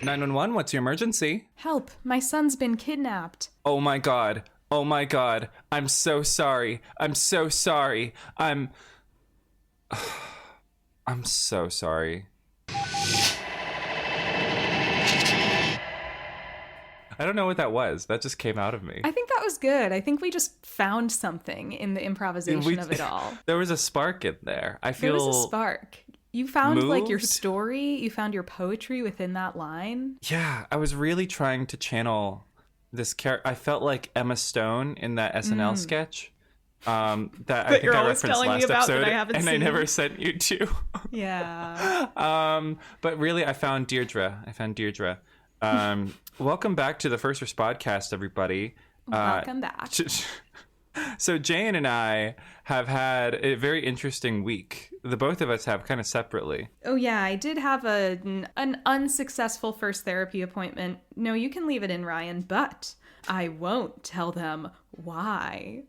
911, what's your emergency? Help, my son's been kidnapped. Oh my god. Oh my god. I'm so sorry. I'm so sorry. I'm so sorry. I don't know what that was. That just came out of me. I think that was good. I think we just found something in the improvisation of it all. There was a spark in there. There was a spark. You found like your moved. story, you found your poetry within that line. Yeah, I was really trying to channel this character. I felt like Emma Stone in that SNL sketch. That I think you're I always referenced telling me last about that episode, I haven't and I seen. never sent you to. Yeah. But really, I found Deirdre. Welcome back to the First Podcast, everybody. Welcome back. So Jane and I have had a very interesting week. The both of us have, kind of separately. Oh yeah, I did have an unsuccessful first therapy appointment. No, you can leave it in, Ryan, but I won't tell them why.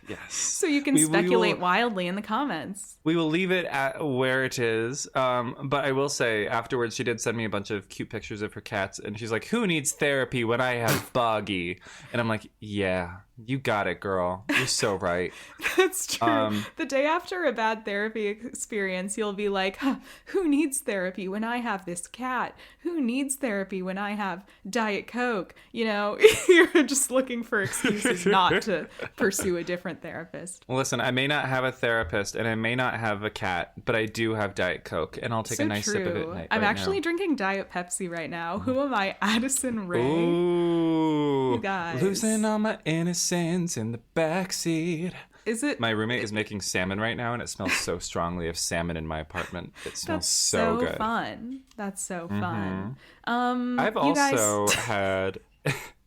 Yes. So you can speculate wildly in the comments. We will leave it at where it is. But I will say, afterwards, she did send me a bunch of cute pictures of her cats. And she's like, who needs therapy when I have Boggy? And I'm like, yeah, you got it, girl. You're so right. That's true. The day after a bad therapy experience, you'll be like, huh, who needs therapy when I have this cat? Who needs therapy when I have Diet Coke? You know, you're just looking for excuses not to pursue a different therapist. Well, listen, I may not have a therapist and I may not have a cat, but I do have Diet Coke, and I'll take a nice sip of it at night. I'm right actually now. drinking Diet Pepsi right now. Who am I? Addison Rae? Ooh, You guys. losing all my innocence in the backseat. Is it? My roommate is making salmon right now, and it smells so strongly of salmon in my apartment. It smells That's so good. Fun. That's so fun. I've you also guys... had.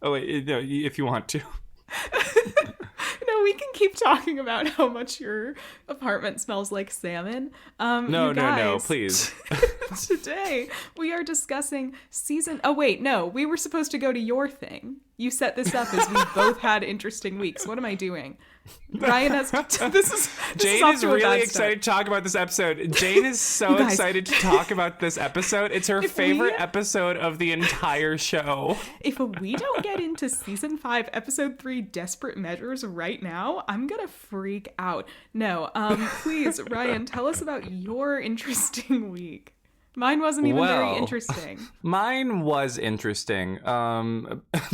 Oh wait, no, if you want to. No, we can keep talking about how much your apartment smells like salmon. No, please. Today we are discussing season. Oh wait, no, we were supposed to go to your thing. You set this up as we both had interesting weeks. What am I doing? Ryan has. Jane is really excited to talk about this episode. Jane is so excited to talk about this episode. It's her favorite episode of the entire show. If we don't get into season 5, episode 3, Desperate Measures right now, I'm gonna freak out. No, please, Ryan, tell us about your interesting week. Mine wasn't even very interesting. Mine was interesting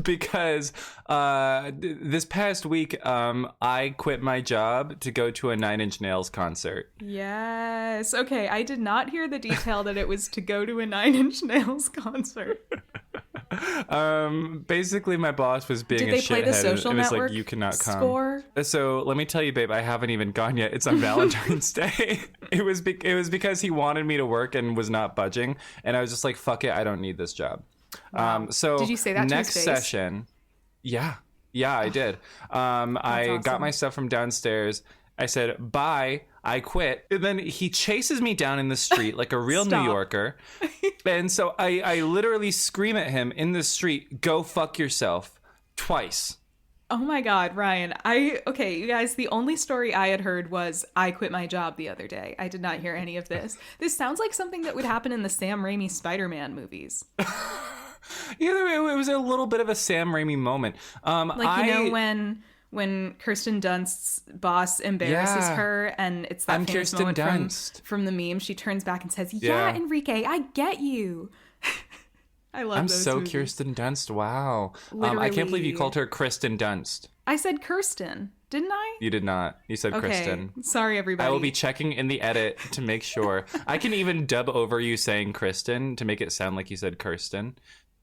because this past week I quit my job to go to a Nine Inch Nails concert. Yes. Okay, I did not hear the detail that it was to go to a Nine Inch Nails concert. Basically my boss was being a shithead. Did they play the Social and it was Network like, you cannot come. Score? So let me tell you, babe, I haven't even gone yet. It's on Valentine's Day. It was because he wanted me to work and was not budging, and I was just like, fuck it, I don't need this job. Wow. So did you say that next to his face? session, yeah, I did. I awesome. got my stuff from downstairs. I said, bye, I quit. And then he chases me down in the street like a real New Yorker. And so I literally scream at him in the street, go fuck yourself, twice. Oh my God, Ryan. Okay, you guys, the only story I had heard was I quit my job the other day. I did not hear any of this. This sounds like something that would happen in the Sam Raimi Spider-Man movies. Yeah, it was a little bit of a Sam Raimi moment. When Kirsten Dunst's boss embarrasses her, and it's that famous Kirsten moment Dunst. from the meme, she turns back and says, yeah, Enrique, I get you. I love those so movies. Kirsten Dunst, wow. I can't believe you called her Kristen Dunst. I said Kirsten, didn't I? You did not. You said okay. Kristen. Sorry, everybody. I will be checking in the edit to make sure. I can even dub over you saying Kristen to make it sound like you said Kirsten.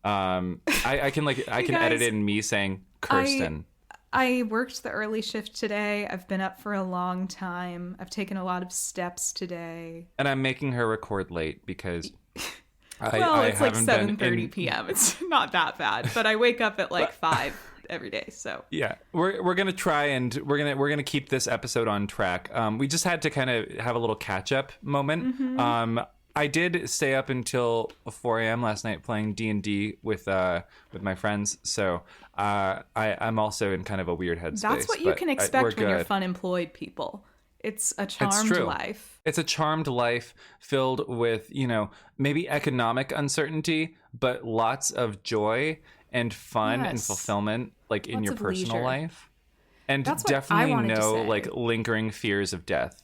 I can edit in me saying Kirsten. I worked the early shift today. I've been up for a long time. I've taken a lot of steps today. And I'm making her record late because it's like 7:30 p.m. It's not that bad, but I wake up at like 5 every day. So yeah, we're gonna try and we're gonna keep this episode on track. We just had to kind of have a little catch up moment. Mm-hmm. I did stay up until 4 a.m. last night playing D&D with my friends, so I'm also in kind of a weird headspace. That's what you can expect when you're fun employed people. It's a charmed life. It's a charmed life filled with, maybe economic uncertainty, but lots of joy and fun and fulfillment, like in your personal life. And definitely no like lingering fears of death,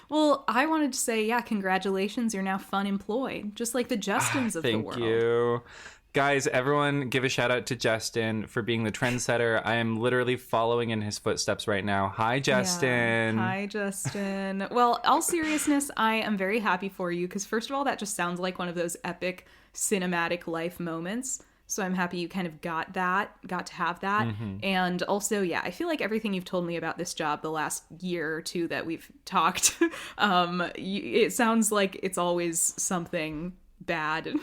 Well, I wanted to say, congratulations, you're now fun employed, just like the Justins of the world. Thank you. Guys, everyone give a shout out to Justin for being the trendsetter. I am literally following in his footsteps right now. Hi, Justin. Yeah. Hi, Justin. Well, all seriousness, I am very happy for you because, first of all, that just sounds like one of those epic cinematic life moments. So I'm happy you kind of got to have that. Mm-hmm. And also, I feel like everything you've told me about this job the last year or two that we've talked, it sounds like it's always something bad.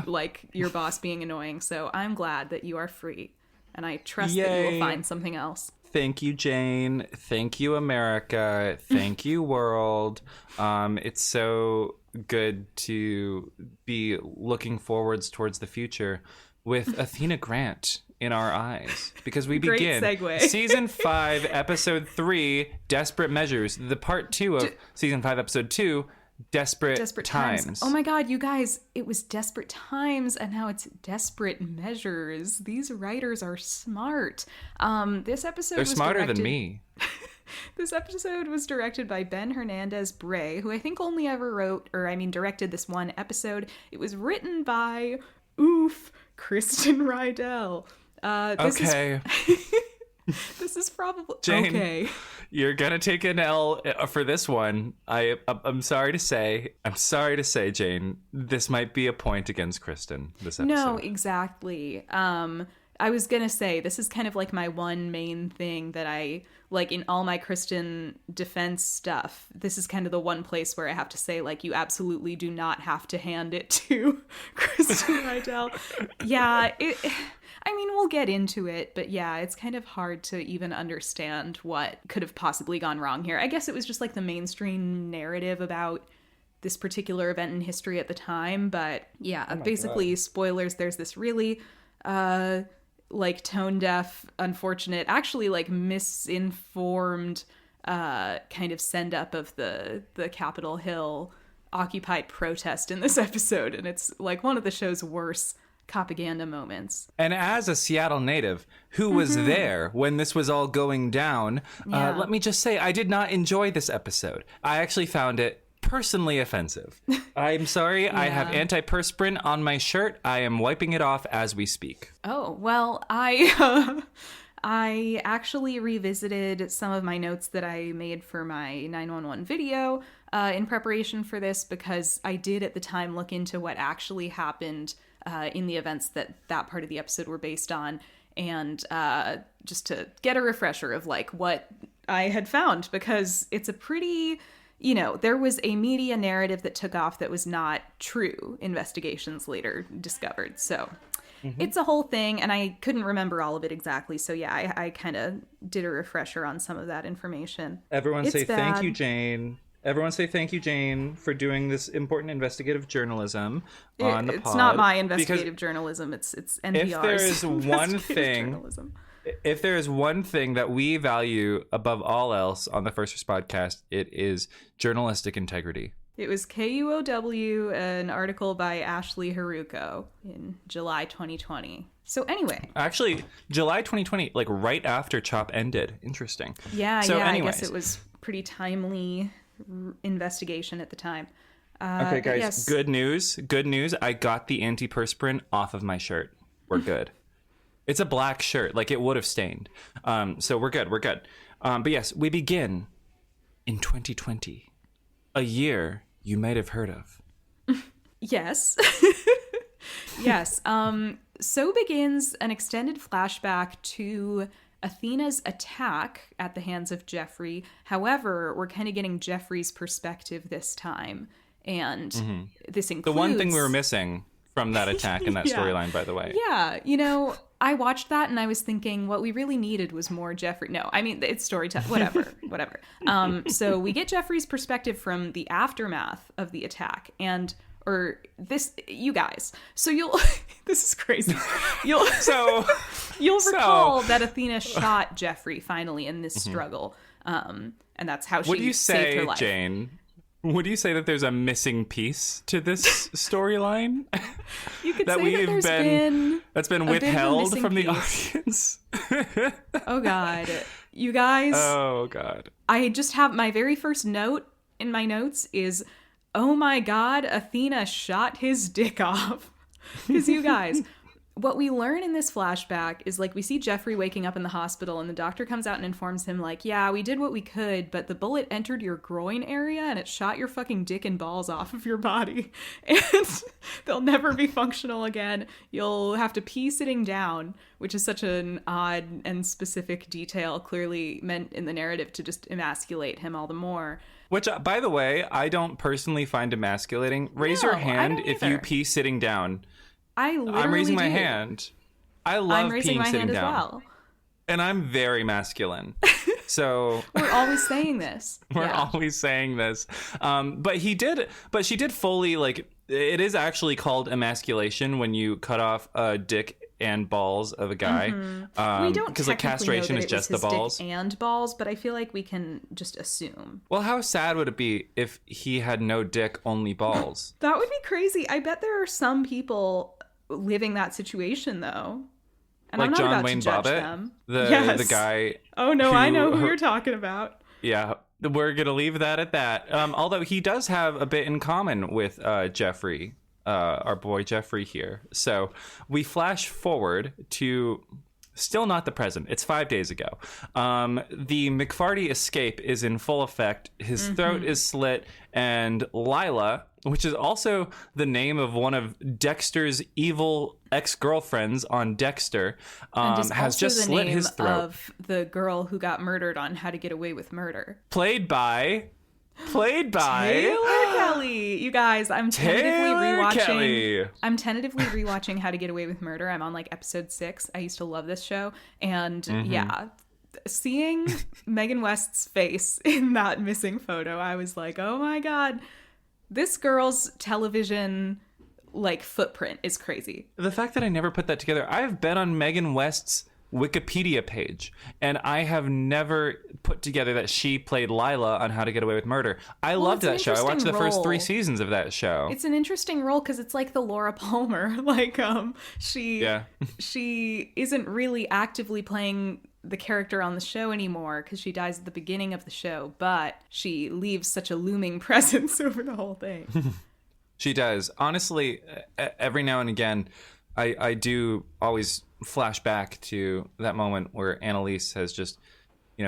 Like your boss being annoying. So I'm glad that you are free. And I trust that you will find something else. Thank you, Jane. Thank you, America. Thank you, world. It's so good to be looking forwards towards the future with Athena Grant in our eyes, because we begin season 5, episode 3, Desperate Measures, the part 2 of season 5, episode 2, Desperate Times. Oh my God, you guys, it was Desperate Times and now it's Desperate Measures. These writers are smart. This episode They're smarter than me. This episode was directed by Ben Hernandez Bray, who I think only ever directed this one episode. It was written by, Kristen Rydell. This is probably... Jane, okay. You're going to take an L for this one. I'm sorry to say, Jane, this might be a point against Kristen, this episode. No, exactly. I was going to say, this is kind of like my one main thing that I, like in all my Kristen defense stuff, this is kind of the one place where I have to say, like, you absolutely do not have to hand it to Kristen Rydell. We'll get into it, but it's kind of hard to even understand what could have possibly gone wrong here. I guess it was just like the mainstream narrative about this particular event in history at the time, but basically, spoilers, there's this really tone deaf, unfortunate, actually like misinformed kind of send up of the Capitol Hill Occupy protest in this episode, and it's like one of the show's worst copaganda moments. And as a Seattle native who was there when this was all going down, let me just say I did not enjoy this episode. I actually found it personally offensive. I'm sorry. I have antiperspirant on my shirt. I am wiping it off as we speak. Oh, well, I actually revisited some of my notes that I made for my 911 video in preparation for this, because I did at the time look into what actually happened in the events that part of the episode were based on, and just to get a refresher of like what I had found, because it's a pretty, there was a media narrative that took off that was not true, investigations later discovered. So it's a whole thing, and I couldn't remember all of it exactly. So I kind of did a refresher on some of that information. Everyone say thank you, Jane. Everyone say thank you, Jane, for doing this important investigative journalism on the pod. It's not my investigative journalism. It's NPR's If there is one thing that we value above all else on the First Respond podcast, it is journalistic integrity. It was KUOW, an article by Ashley Haruko in July 2020. So anyway. Actually, July 2020, like right after CHOP ended. Interesting. Yeah, I guess it was pretty timely investigation at the time. Okay, guys, yes. Good news. I got the antiperspirant off of my shirt. We're good. It's a black shirt, like it would have stained. So we're good. But yes, we begin in 2020, a year you might have heard of. Yes. Yes. So begins an extended flashback to Athena's attack at the hands of Jeffrey. However, we're kind of getting Jeffrey's perspective this time. And this includes... the one thing we were missing from that attack and that storyline, by the way. Yeah, I watched that and I was thinking what we really needed was more Jeffrey. No, I mean, it's storytelling. Whatever. So we get Jeffrey's perspective from the aftermath of the attack. You guys. So this is crazy. You'll recall that Athena shot Jeffrey finally in this struggle. And that's how Would she you saved her say, life. Jane, would you say that there's a missing piece to this storyline? You could that say that there's been that's been a bit of a withheld missing from the piece. audience? Oh, God. You guys, Oh, God. I just have my very first note in my notes is, oh my God, Athena shot his dick off. Because you guys, what we learn in this flashback is like we see Jeffrey waking up in the hospital and the doctor comes out and informs him like, yeah, we did what we could, but the bullet entered your groin area and it shot your fucking dick and balls off of your body. And they'll never be functional again. You'll have to pee sitting down, which is such an odd and specific detail, clearly meant in the narrative to just emasculate him all the more. Which, by the way, I don't personally find emasculating. Raise your hand if you pee sitting down. I'm raising my hand. I love peeing sitting down. As well. And I'm very masculine. So we're always saying this. We're always saying this. But she did fully, like, it is actually called emasculation when you cut off a dick and balls of a guy. We don't because like castration is just the balls dick and balls, but I feel like we can just assume. Well, how sad would it be if he had no dick, only balls? That would be crazy. I bet there are some people living that situation though, and like I'm not John about Wayne to judge Bobbitt, them. the guy. Oh no, I know who you're talking about. Yeah, we're gonna leave that at that. Although he does have a bit in common with Jeffrey. Our boy Jeffrey here. So we flash forward to still not the present. It's 5 days ago. The McFarty escape is in full effect. His throat is slit, and Lila, which is also the name of one of Dexter's evil ex-girlfriends on Dexter, has just slit his throat. Of the girl who got murdered on How to Get Away with Murder. Played by Taylor Kelly. You guys, I'm tentatively Kelly. rewatching How to Get Away with Murder. I'm on like episode 6. I used to love this show, and seeing Megan West's face in that missing photo, I was like, oh my God, this girl's television like footprint is crazy. The fact that I never put that together, I have been on Megan West's Wikipedia page, and I have never put together that she played Lila on How to Get Away with Murder. I loved that show. I watched the first 3 seasons of that show. It's an interesting role because it's like the Laura Palmer. Like, she isn't really actively playing the character on the show anymore because she dies at the beginning of the show, but she leaves such a looming presence over the whole thing. She does. Honestly, every now and again, I do always flash back to that moment where Annalise has just,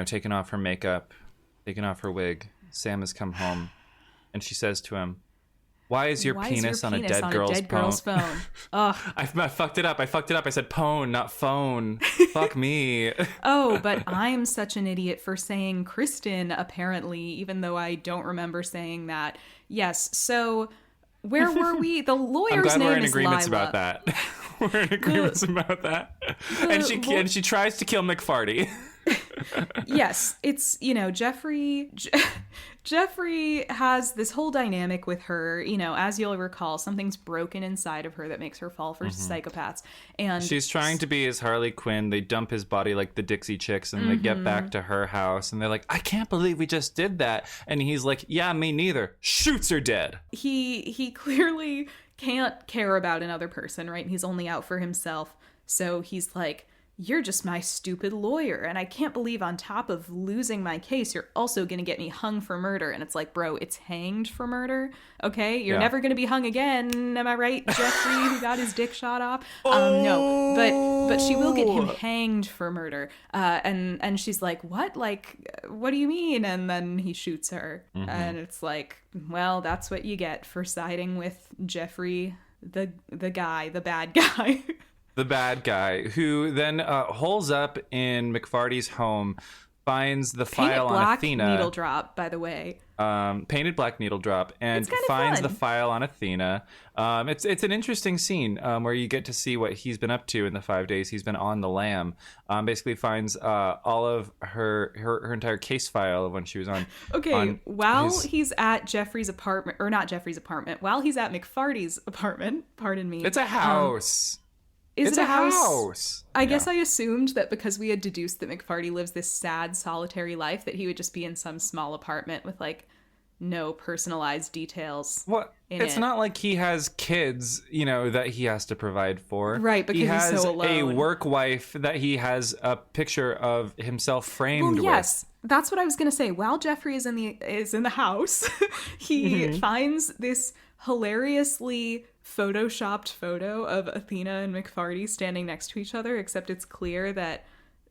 taken off her makeup, taken off her wig. Sam has come home, and she says to him, "Why is your penis on a dead girl's phone?" Ugh. I fucked it up. I said pone, not phone. Fuck me. Oh, but I'm such an idiot for saying Kristen, apparently, even though I don't remember saying that. Yes, so where were we? The lawyer's name is Lila. I'm glad we're in agreements about that. We're in agreements about that. And she tries to kill McFarty. Yes, it's, Jeffrey has this whole dynamic with her, as you'll recall, something's broken inside of her that makes her fall for psychopaths. And she's trying to be his Harley Quinn. They dump his body like the Dixie Chicks, and they get back to her house, and they're like, I can't believe we just did that. And he's like, yeah, me neither. Shoots her dead. He clearly can't care about another person, right? He's only out for himself. So he's like, you're just my stupid lawyer, and I can't believe on top of losing my case, you're also going to get me hung for murder. And it's like, bro, it's hanged for murder, okay? You're never going to be hung again, am I right, Jeffrey, who got his dick shot off? No, but she will get him hanged for murder. And she's like, what? Like, what do you mean? And then he shoots her. And it's like, well, that's what you get for siding with Jeffrey, the guy, the bad guy. The bad guy, who then holes up in McFarty's home, finds the file on Athena. Painted black needle drop, by the way. Painted black needle drop, and finds the file on Athena. It's an interesting scene where you get to see what he's been up to in the 5 days he's been on the lam. Basically finds all of her entire case file of when she was on. Okay, he's at Jeffrey's apartment, or not Jeffrey's apartment, while he's at McFarty's apartment, pardon me. It's a house. Is It's it a house. I guess I assumed that because we had deduced that McFarty lives this sad, solitary life, that he would just be in some small apartment with like no personalized details. What? It's not like he has kids, that he has to provide for. Right, because he he's has so alone. a work wife that he has a picture of himself framed with. Yes, that's what I was going to say. While Jeffrey is in the house, he finds this hilariously photoshopped photo of Athena and McFarty standing next to each other, except it's clear that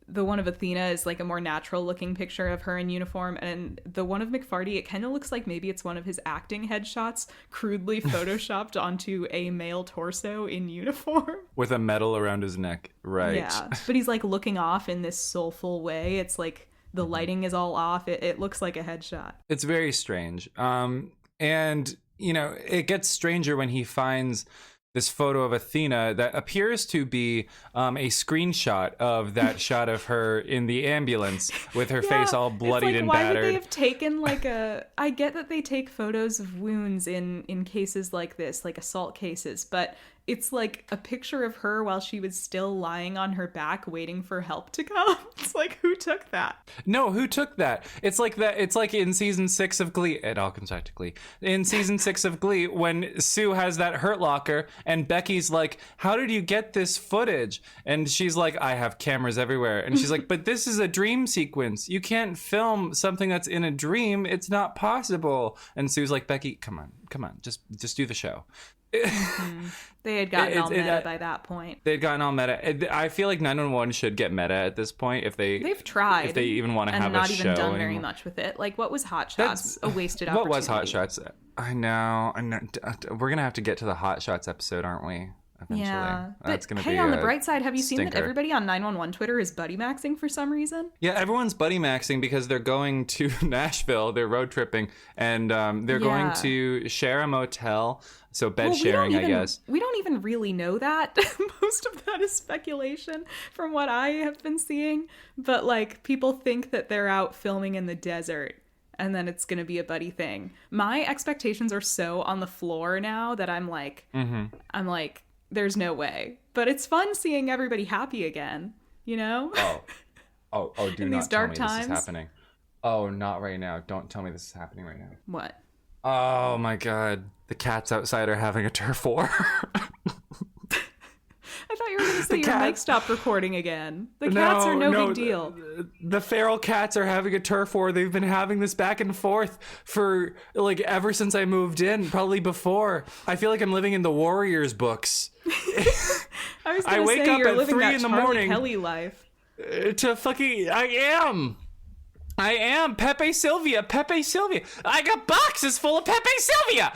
the one of Athena is like a more natural looking picture of her in uniform, and the one of McFarty, it kind of looks like maybe it's one of his acting headshots crudely photoshopped onto a male torso in uniform. With a medal around his neck. Right. Yeah, but he's like looking off in this soulful way. It's like the lighting is all off. It looks like a headshot. It's very strange. And, it gets stranger when he finds this photo of Athena that appears to be a screenshot of that shot of her in the ambulance with her face all bloodied and battered. Why would they have taken I get that they take photos of wounds in cases like this, like assault cases, but it's like a picture of her while she was still lying on her back waiting for help to come. It's like, who took that? No, who took that? It's like that. It's like in season 6 of Glee. It all comes back to Glee. In season 6 of Glee, when Sue has that Hurt Locker and Becky's like, how did you get this footage? And she's like, I have cameras everywhere. And she's like, but this is a dream sequence. You can't film something that's in a dream. It's not possible. And Sue's like, Becky, come on. Just do the show. They had gotten all meta by that point. They'd gotten all meta. I feel like 911 should get meta at this point they've tried. If they even want to have a show. And not even done very much with it. Like, what was Hot Shots? A wasted opportunity. What was Hot Shots? I know. We're going to have to get to the Hot Shots episode, aren't we? Eventually. Yeah. That's but hey, on the bright side, have you seen that everybody on 911 Twitter is buddy maxing for some reason? Yeah, everyone's buddy maxing because they're going to Nashville. They're road tripping, and they're going to share a motel. So bed sharing, I guess. We don't even really know that. Most of that is speculation from what I have been seeing. But like, people think that they're out filming in the desert and then it's going to be a buddy thing. My expectations are so on the floor now that I'm like, there's no way. But it's fun seeing everybody happy again, do not in these dark tell me times. This is happening. Oh, not right now. Don't tell me this is happening right now. What? Oh my god. The cats outside are having a turf war. I thought you were going to say your mic stopped recording again. The cats are no big deal. The feral cats are having a turf war. They've been having this back and forth for like ever since I moved in, probably before. I feel like I'm living in the Warriors books. I wake up at 3 in the morning. Kelly life. I am Pepe Sylvia. I got boxes full of Pepe Sylvia.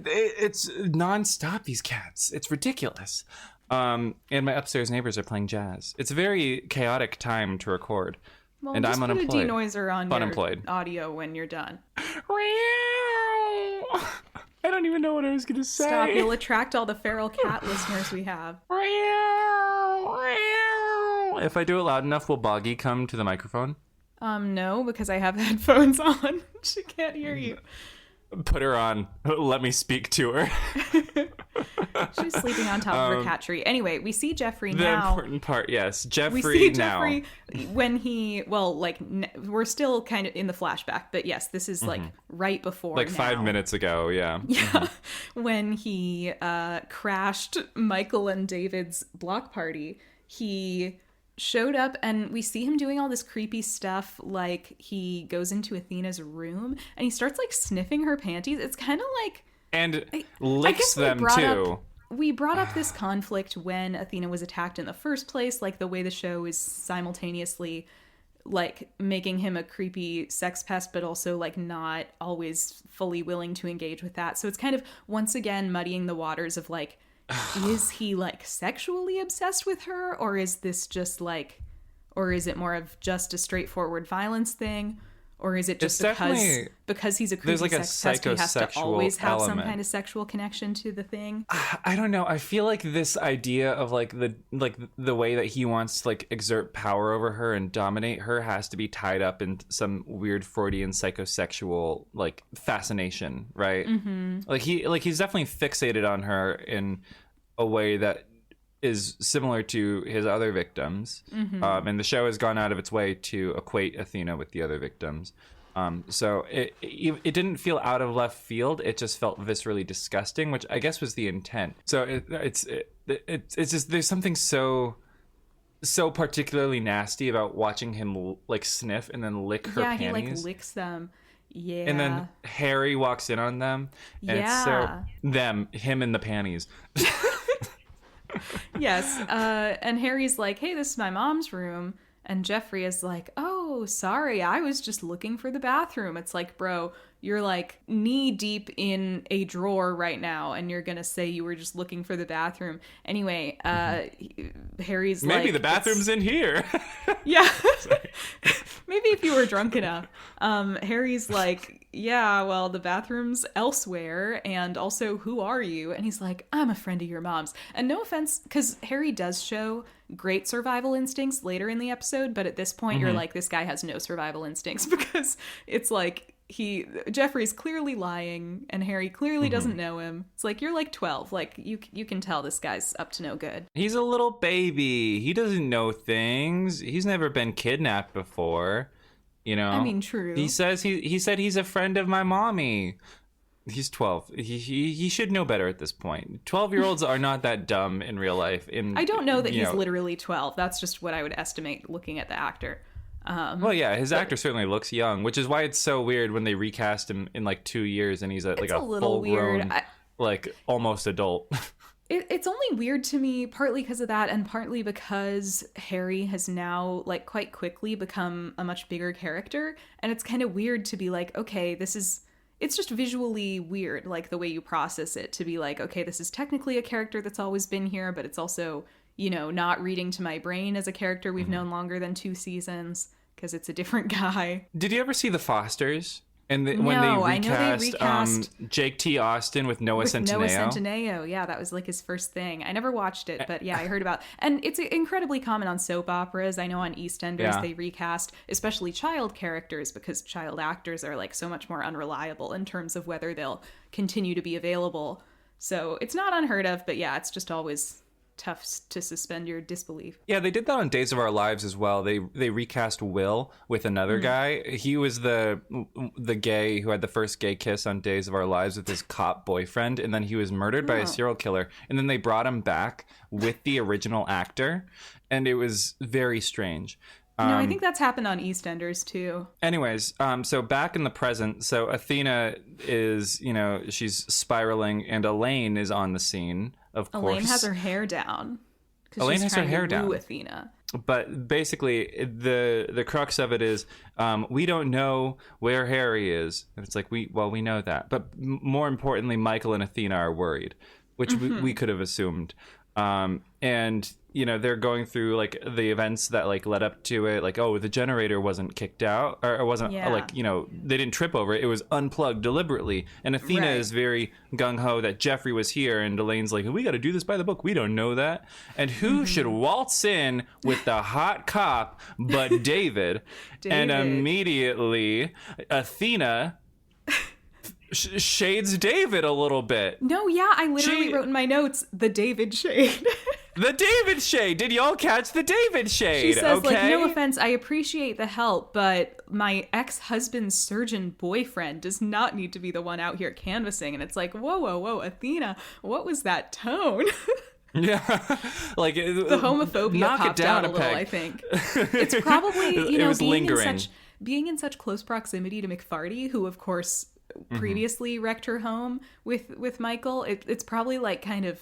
It's nonstop, these cats. It's ridiculous. And my upstairs neighbors are playing jazz. It's a very chaotic time to record. Well, and just I'm unemployed. Put a denoiser on your audio when you're done. I don't even know what I was going to say. Stop. You'll attract all the feral cat listeners we have. If I do it loud enough, will Boggy come to the microphone? No, because I have headphones on. She can't hear you. Put her on. Let me speak to her. She's sleeping on top of her cat tree. Anyway, we see Jeffrey now. The important part, yes. Jeffrey now. We see Jeffrey when he, we're still kind of in the flashback, but yes, this is like right before like now. 5 minutes ago, yeah. Yeah, when he crashed Michael and David's block party, he showed up and we see him doing all this creepy stuff. Like he goes into Athena's room and he starts like sniffing her panties. It's kind of like, and licks them too. We brought up this conflict when Athena was attacked in the first place, like the way the show is simultaneously like making him a creepy sex pest, but also like not always fully willing to engage with that. So it's kind of once again muddying the waters of like, is he like sexually obsessed with her, or is this just like, or is it more of just a straightforward violence thing, or is it just because he's a creepy like sex pest, he has to always have some kind of sexual connection to the thing? I don't know. I feel like this idea of like the way that he wants to like exert power over her and dominate her has to be tied up in some weird Freudian psychosexual like fascination, right? Mm-hmm. Like he's definitely fixated on her in a way that is similar to his other victims. And the show has gone out of its way to equate Athena with the other victims. So it didn't feel out of left field. It just felt viscerally disgusting, which I guess was the intent. So it's just, there's something so particularly nasty about watching him like sniff and then lick her panties. Yeah, he like licks them. Yeah. And then Harry walks in on them. And it's so him in the panties. Yes. And Harry's like, hey, this is my mom's room. And Jeffrey is like, oh, sorry, I was just looking for the bathroom. It's like, bro, you're like knee deep in a drawer right now, and you're gonna say you were just looking for the bathroom. Anyway, Harry's like, maybe the bathroom's in here. Yeah. Maybe if you were drunk enough. Harry's like, yeah, well, the bathroom's elsewhere, and also, who are you? And he's like, I'm a friend of your mom's. And no offense, because Harry does show great survival instincts later in the episode, but at this point, you're like, this guy has no survival instincts, because it's like, Jeffrey's clearly lying, and Harry clearly doesn't know him. It's like, you're like 12. Like, you can tell this guy's up to no good. He's a little baby. He doesn't know things. He's never been kidnapped before. You know? I mean, true. He says he said he's a friend of my mommy. He's 12. He should know better at this point. 12-year-olds are not that dumb in real life. I don't know that he's literally 12. That's just what I would estimate looking at the actor. Well, yeah, his actor certainly looks young, which is why it's so weird when they recast him in like 2 years and he's like a full-grown, like almost adult. It's only weird to me, partly because of that, and partly because Harry has now, like, quite quickly become a much bigger character, and it's kind of weird to be like, okay, it's just visually weird, like, the way you process it, to be like, okay, this is technically a character that's always been here, but it's also, you know, not reading to my brain as a character we've known longer than 2 seasons, because it's a different guy. Did you ever see The Fosters? And when they recast Jake T. Austin with Noah Centineo. Noah Centineo, yeah, that was like his first thing. I never watched it, but yeah, I heard about. And it's incredibly common on soap operas. I know on EastEnders they recast, especially child characters, because child actors are like so much more unreliable in terms of whether they'll continue to be available. So it's not unheard of, but yeah, it's just always tough to suspend your disbelief. Yeah, they did that on Days of Our Lives as well. They recast Will with another guy. He was the gay who had the first gay kiss on Days of Our Lives with his cop boyfriend, and then he was murdered by a serial killer, and then they brought him back with the original actor, and it was very strange. No, I think that's happened on EastEnders too. Anyways, so back in the present, so Athena is, she's spiraling, and Elaine is on the scene, of course. Elaine has her hair down. Elaine has her hair down. Athena. But basically, the crux of it is, we don't know where Harry is. And it's like, we know that. But more importantly, Michael and Athena are worried, which we could have assumed. And they're going through like the events that like led up to it, like, oh, the generator wasn't kicked out, or wasn't they didn't trip over it, it was unplugged deliberately, and Athena is very gung-ho that Jeffrey was here, and Elaine's like, we got to do this by the book, we don't know that. And who should waltz in with the hot cop but David. And immediately Athena shades David a little bit. No, yeah, I literally wrote in my notes, the David shade. The David shade. Did y'all catch the David shade? She says, like, no offense, I appreciate the help, but my ex-husband's surgeon boyfriend does not need to be the one out here canvassing. And it's like, whoa, Athena, what was that tone? Yeah, like the homophobia popped out a little, I think. It's probably, it was lingering. Being in such close proximity to McFarty, who, of course, previously wrecked her home with Michael, it's probably like kind of,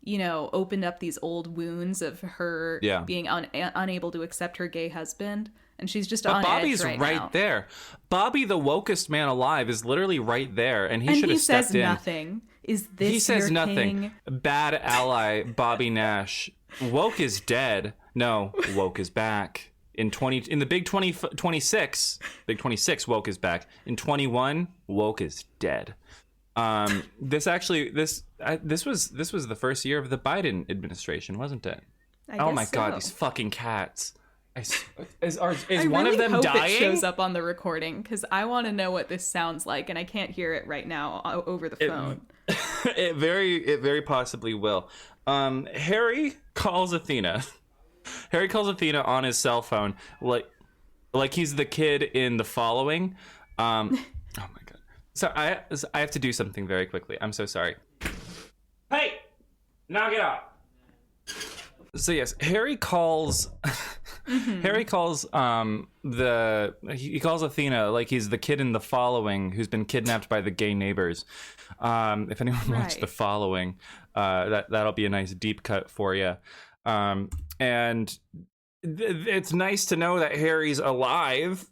opened up these old wounds of her being unable to accept her gay husband, and she's just on Bobby's edge right now. There. Bobby, the wokest man alive, is literally right there, and he should have stepped in. He says nothing. Is this He says your nothing. king? Bad ally Bobby Nash. Woke is dead. No, woke is back. In the big 26, big 26, woke is back. In 21, woke is dead. This was the first year of the Biden administration, wasn't it? Oh my God, these fucking cats! Is one of them hope dying? It shows up on the recording, because I want to know what this sounds like, and I can't hear it right now over the phone. It very possibly will. Harry calls Athena. Harry calls Athena on his cell phone, like he's the kid in The Following. Oh my god! So I have to do something very quickly. I'm so sorry. Hey, knock it off. So yes, Harry calls. Harry calls he calls Athena like he's the kid in The Following who's been kidnapped by the gay neighbors. If anyone watched The Following, that'll be a nice deep cut for you. And it's nice to know that Harry's alive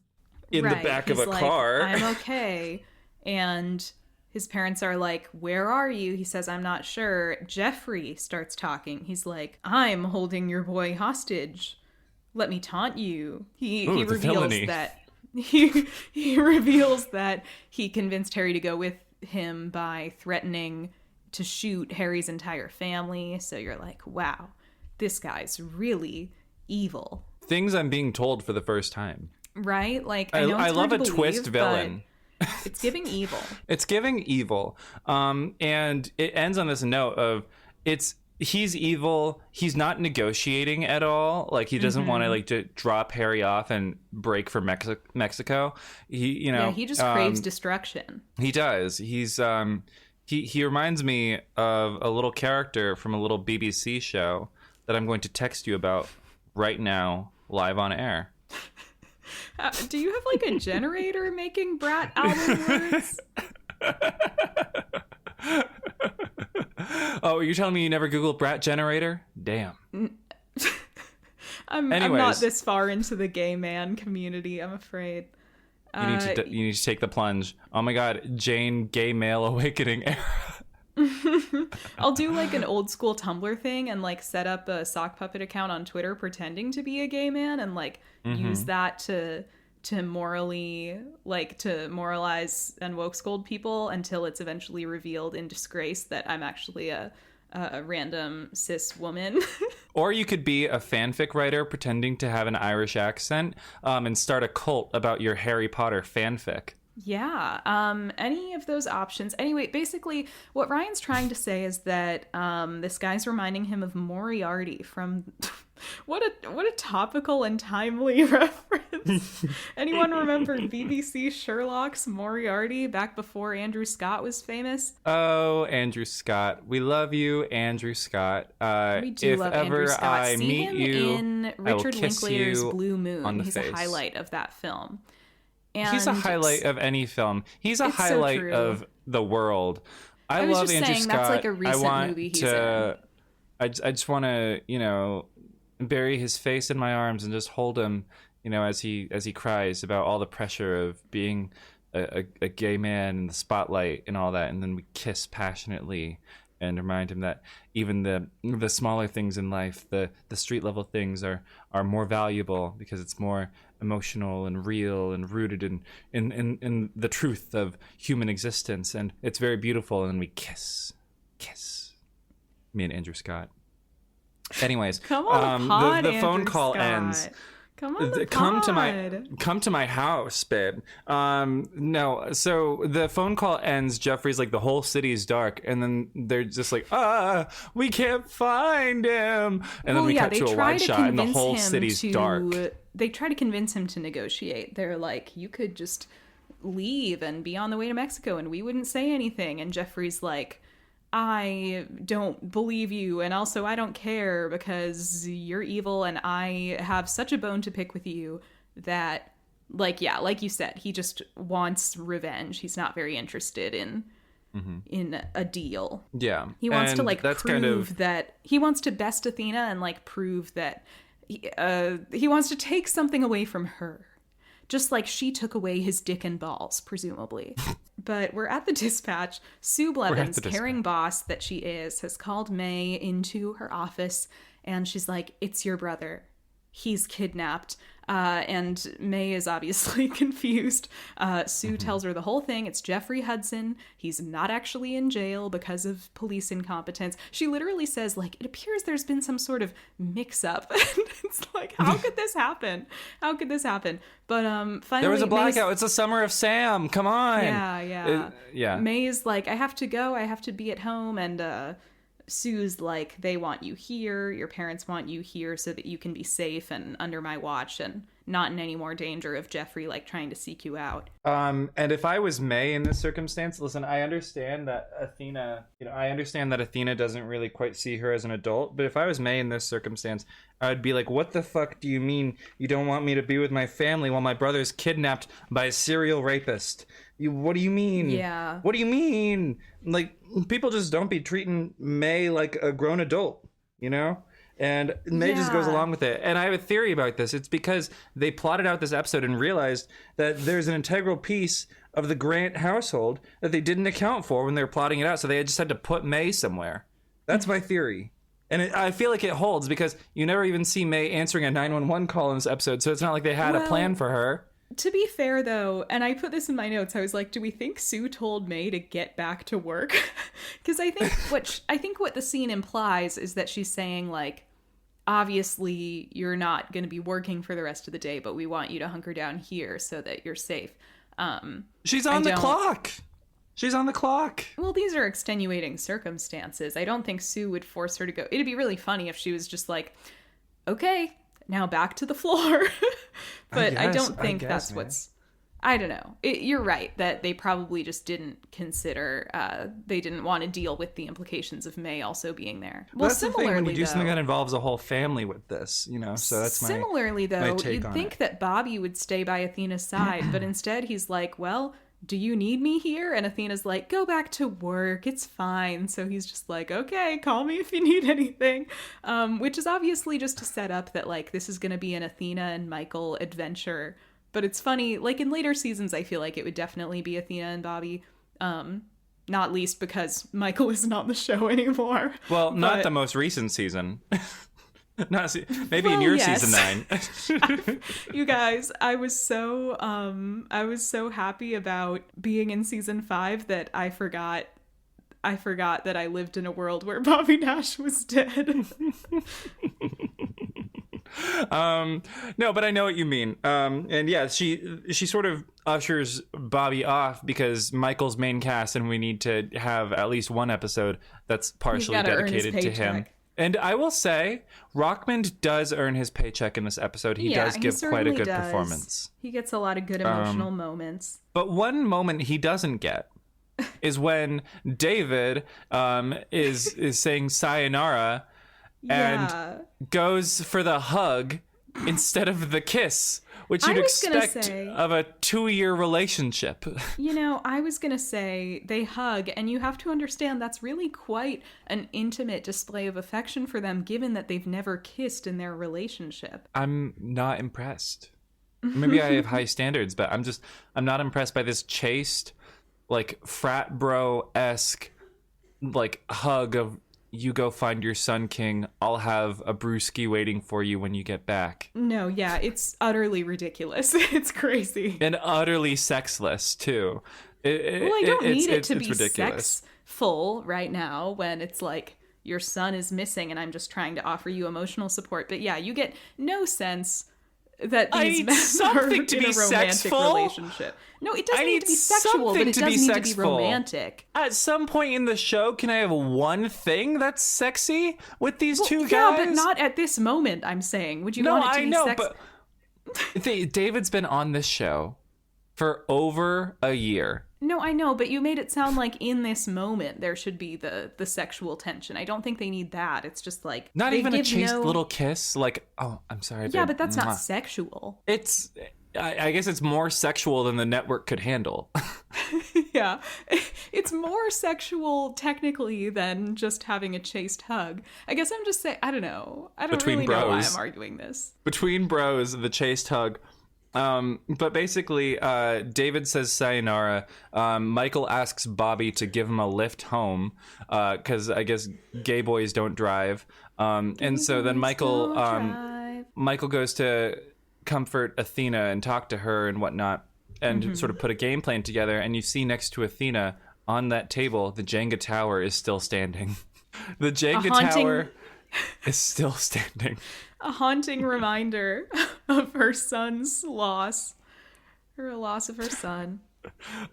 in the back of a car. I'm okay. And his parents are like, where are you? He says, I'm not sure. Jeffrey starts talking. He's like, I'm holding your boy hostage. Let me taunt you. He reveals that he reveals that he convinced Harry to go with him by threatening to shoot Harry's entire family. So you're like, wow, this guy's really evil. Things I'm being told for the first time. Right? Like, I know it's I love hard a to twist believe, villain. It's giving evil. It's giving evil. And it ends on this note of he's evil. He's not negotiating at all. Like, he doesn't want to like to drop Harry off and break for Mexico. He just craves destruction. He does. He's he reminds me of a little character from a little BBC show that I'm going to text you about right now, live on air. Do you have like a generator making Brat album words? Oh, you're telling me you never Googled Brat generator? Damn. I'm not this far into the gay man community, I'm afraid. You need to take the plunge. Oh my god, Jane gay male awakening era. I'll do like an old school Tumblr thing and like set up a sock puppet account on Twitter pretending to be a gay man and like use that to moralize and woke scold people until it's eventually revealed in disgrace that I'm actually a random cis woman. Or you could be a fanfic writer pretending to have an Irish accent and start a cult about your Harry Potter fanfic. Yeah, any of those options. Anyway, basically, what Ryan's trying to say is that this guy's reminding him of Moriarty from... What a topical and timely reference. Anyone remember BBC Sherlock's Moriarty back before Andrew Scott was famous? Oh, Andrew Scott. We love you, Andrew Scott. We do love Andrew Scott. I See meet him you, in Richard Linklater's Blue Moon. He's face. A highlight of that film. And he's a highlight of any film. He's a highlight of the world. I love Andrew Scott. That's like a recent movie he's in. I just want to, bury his face in my arms and just hold him, as he cries about all the pressure of being a gay man in the spotlight and all that, and then we kiss passionately and remind him that even the smaller things in life, the street level things are more valuable because it's more emotional and real and rooted in the truth of human existence, and it's very beautiful. And then we kiss, me and Andrew Scott. Anyways, come on the pod, the phone Andrew call Scott. ends. Come on the pod. Come to my house, babe. No, so the phone call ends. Jeffrey's like, the whole city's dark, and then they're just like, we can't find him. And then we cut to a wide shot, and the whole city's dark. They try to convince him to negotiate. They're like, you could just leave and be on the way to Mexico, and we wouldn't say anything. And Jeffrey's like, I don't believe you, and also I don't care because you're evil and I have such a bone to pick with you that, like you said, he just wants revenge. He's not very interested in a deal. Yeah. He wants to prove that he wants to best Athena and like prove that he wants to take something away from her. Just like she took away his dick and balls, presumably. But we're at the dispatch. Sue Blevins, caring boss that she is, has called May into her office. And she's like, it's your brother. He's kidnapped. And May is obviously confused. Sue tells her the whole thing. It's Jeffrey Hudson. He's not actually in jail because of police incompetence. She literally says, like, it appears there's been some sort of mix-up. It's like, how could this happen? How could this happen? But finally, there was a blackout. It's the summer of Sam. Come on. Yeah. May is like, I have to go. I have to be at home. And Sue's like, they want you here. Your parents want you here so that you can be safe and under my watch and not in any more danger of Jeffrey like trying to seek you out. And if I was May in this circumstance, listen, I understand that Athena doesn't really quite see her as an adult, but if I was May in this circumstance, I'd be like, what the fuck do you mean you don't want me to be with my family while my brother's kidnapped by a serial rapist? What do you mean? Yeah. What do you mean? Like, people just don't be treating May like a grown adult, you know? And May just goes along with it. And I have a theory about this. It's because they plotted out this episode and realized that there's an integral piece of the Grant household that they didn't account for when they were plotting it out. So they just had to put May somewhere. That's my theory. And I feel like it holds because you never even see May answering a 911 call in this episode. So it's not like they had a plan for her. To be fair, though, and I put this in my notes, I was like, do we think Sue told May to get back to work? Because I think what the scene implies is that she's saying, like, obviously you're not going to be working for the rest of the day, but we want you to hunker down here so that you're safe. She's on the clock. She's on the clock. Well, these are extenuating circumstances. I don't think Sue would force her to go. It'd be really funny if she was just like, okay, now back to the floor. But I don't think that's what's... I don't know. You're right that they probably just didn't consider... they didn't want to deal with the implications of May also being there. Well, that's the thing when you do something that involves a whole family with this, you know? So that's Similarly, though, you'd think that Bobby would stay by Athena's side, but instead he's like, well... do you need me here? And Athena's like, go back to work. It's fine. So he's just like, okay, call me if you need anything. Which is obviously just to set up that, like, this is going to be an Athena and Michael adventure. But it's funny, like, in later seasons, I feel like it would definitely be Athena and Bobby. Not least because Michael isn't on the show anymore. Well, not the most recent season. Maybe in your season 9. You guys, I was so happy about being in season 5 that I forgot that I lived in a world where Bobby Nash was dead. No, but I know what you mean. And yeah, she sort of ushers Bobby off because Michael's main cast, and we need to have at least one episode that's partially dedicated to him. And I will say, Rockmond does earn his paycheck in this episode. He does give quite a good performance. He gets a lot of good emotional moments. But one moment he doesn't get is when David is saying sayonara and goes for the hug instead of the kiss, which you'd expect of a 2-year relationship. You know, I was going to say they hug, and you have to understand that's really quite an intimate display of affection for them, given that they've never kissed in their relationship. I'm not impressed. Maybe I have high standards, but I'm not impressed by this chaste, like, frat bro-esque, like, hug of, you go find your Sun King. I'll have a brewski waiting for you when you get back. No, yeah, it's utterly ridiculous. It's crazy. And utterly sexless, too. I don't need it to be sexful right now when it's like, your son is missing and I'm just trying to offer you emotional support. But yeah, you get no sense that these men are in a romantic relationship. No, it doesn't need to be sexual, but it does need to be romantic. At some point in the show, can I have one thing that's sexy with these two guys? Yeah, but not at this moment, I'm saying. Would you want it to be sexy? But David's been on this show for over a year. No, I know, but you made it sound like in this moment there should be the sexual tension. I don't think they need that. It's just like... Not even a chaste little kiss? Like, oh, I'm sorry. Yeah, but that's not sexual. It's... I guess it's more sexual than the network could handle. Yeah. It's more sexual technically than just having a chaste hug. I guess I'm just saying... I don't know. I don't really know why I'm arguing this. Between bros, the chaste hug... but basically, David says sayonara. Michael asks Bobby to give him a lift home, because I guess gay boys don't drive. And so then Michael goes to comfort Athena and talk to her and whatnot, and sort of put a game plan together. And you see next to Athena on that table, the Jenga tower is still standing. The Jenga tower is still standing. A haunting reminder of her son's loss. Her loss of her son.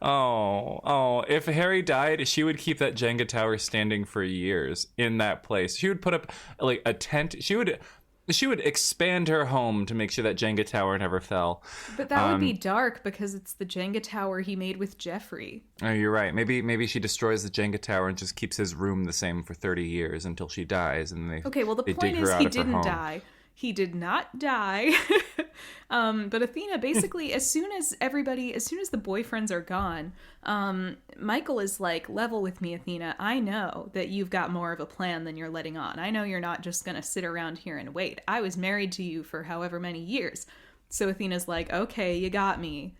Oh, if Harry died, she would keep that Jenga tower standing for years in that place. She would put up like a tent. She would expand her home to make sure that Jenga tower never fell. But that would be dark because it's the Jenga tower he made with Jeffrey. Oh, you're right. Maybe she destroys the Jenga tower and just keeps his room the same for 30 years until she dies. And the point is he didn't die. He did not die. But Athena basically, as soon as the boyfriends are gone, Michael is like, level with me, Athena. I know that you've got more of a plan than you're letting on. I know you're not just going to sit around here and wait. I was married to you for however many years. So Athena's like, okay, you got me.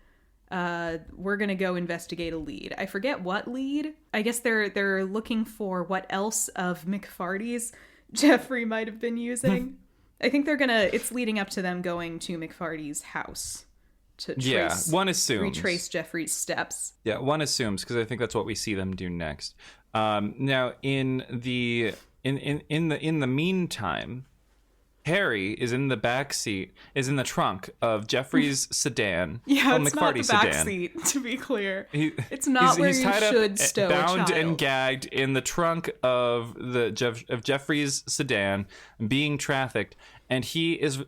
We're going to go investigate a lead. I forget what lead. I guess they're looking for what else of McFarty's Jeffrey might have been using. I think it's leading up to them going to McFarty's house to retrace Jeffrey's steps. Yeah, one assumes, because I think that's what we see them do next. Now, in the meantime, Harry is in the back seat, is in the trunk of Jeffrey's sedan. Yeah, it's not the back seat, to be clear. It's not where you should stow a child. Bound and gagged in the trunk of Jeffrey's sedan, being trafficked, and he is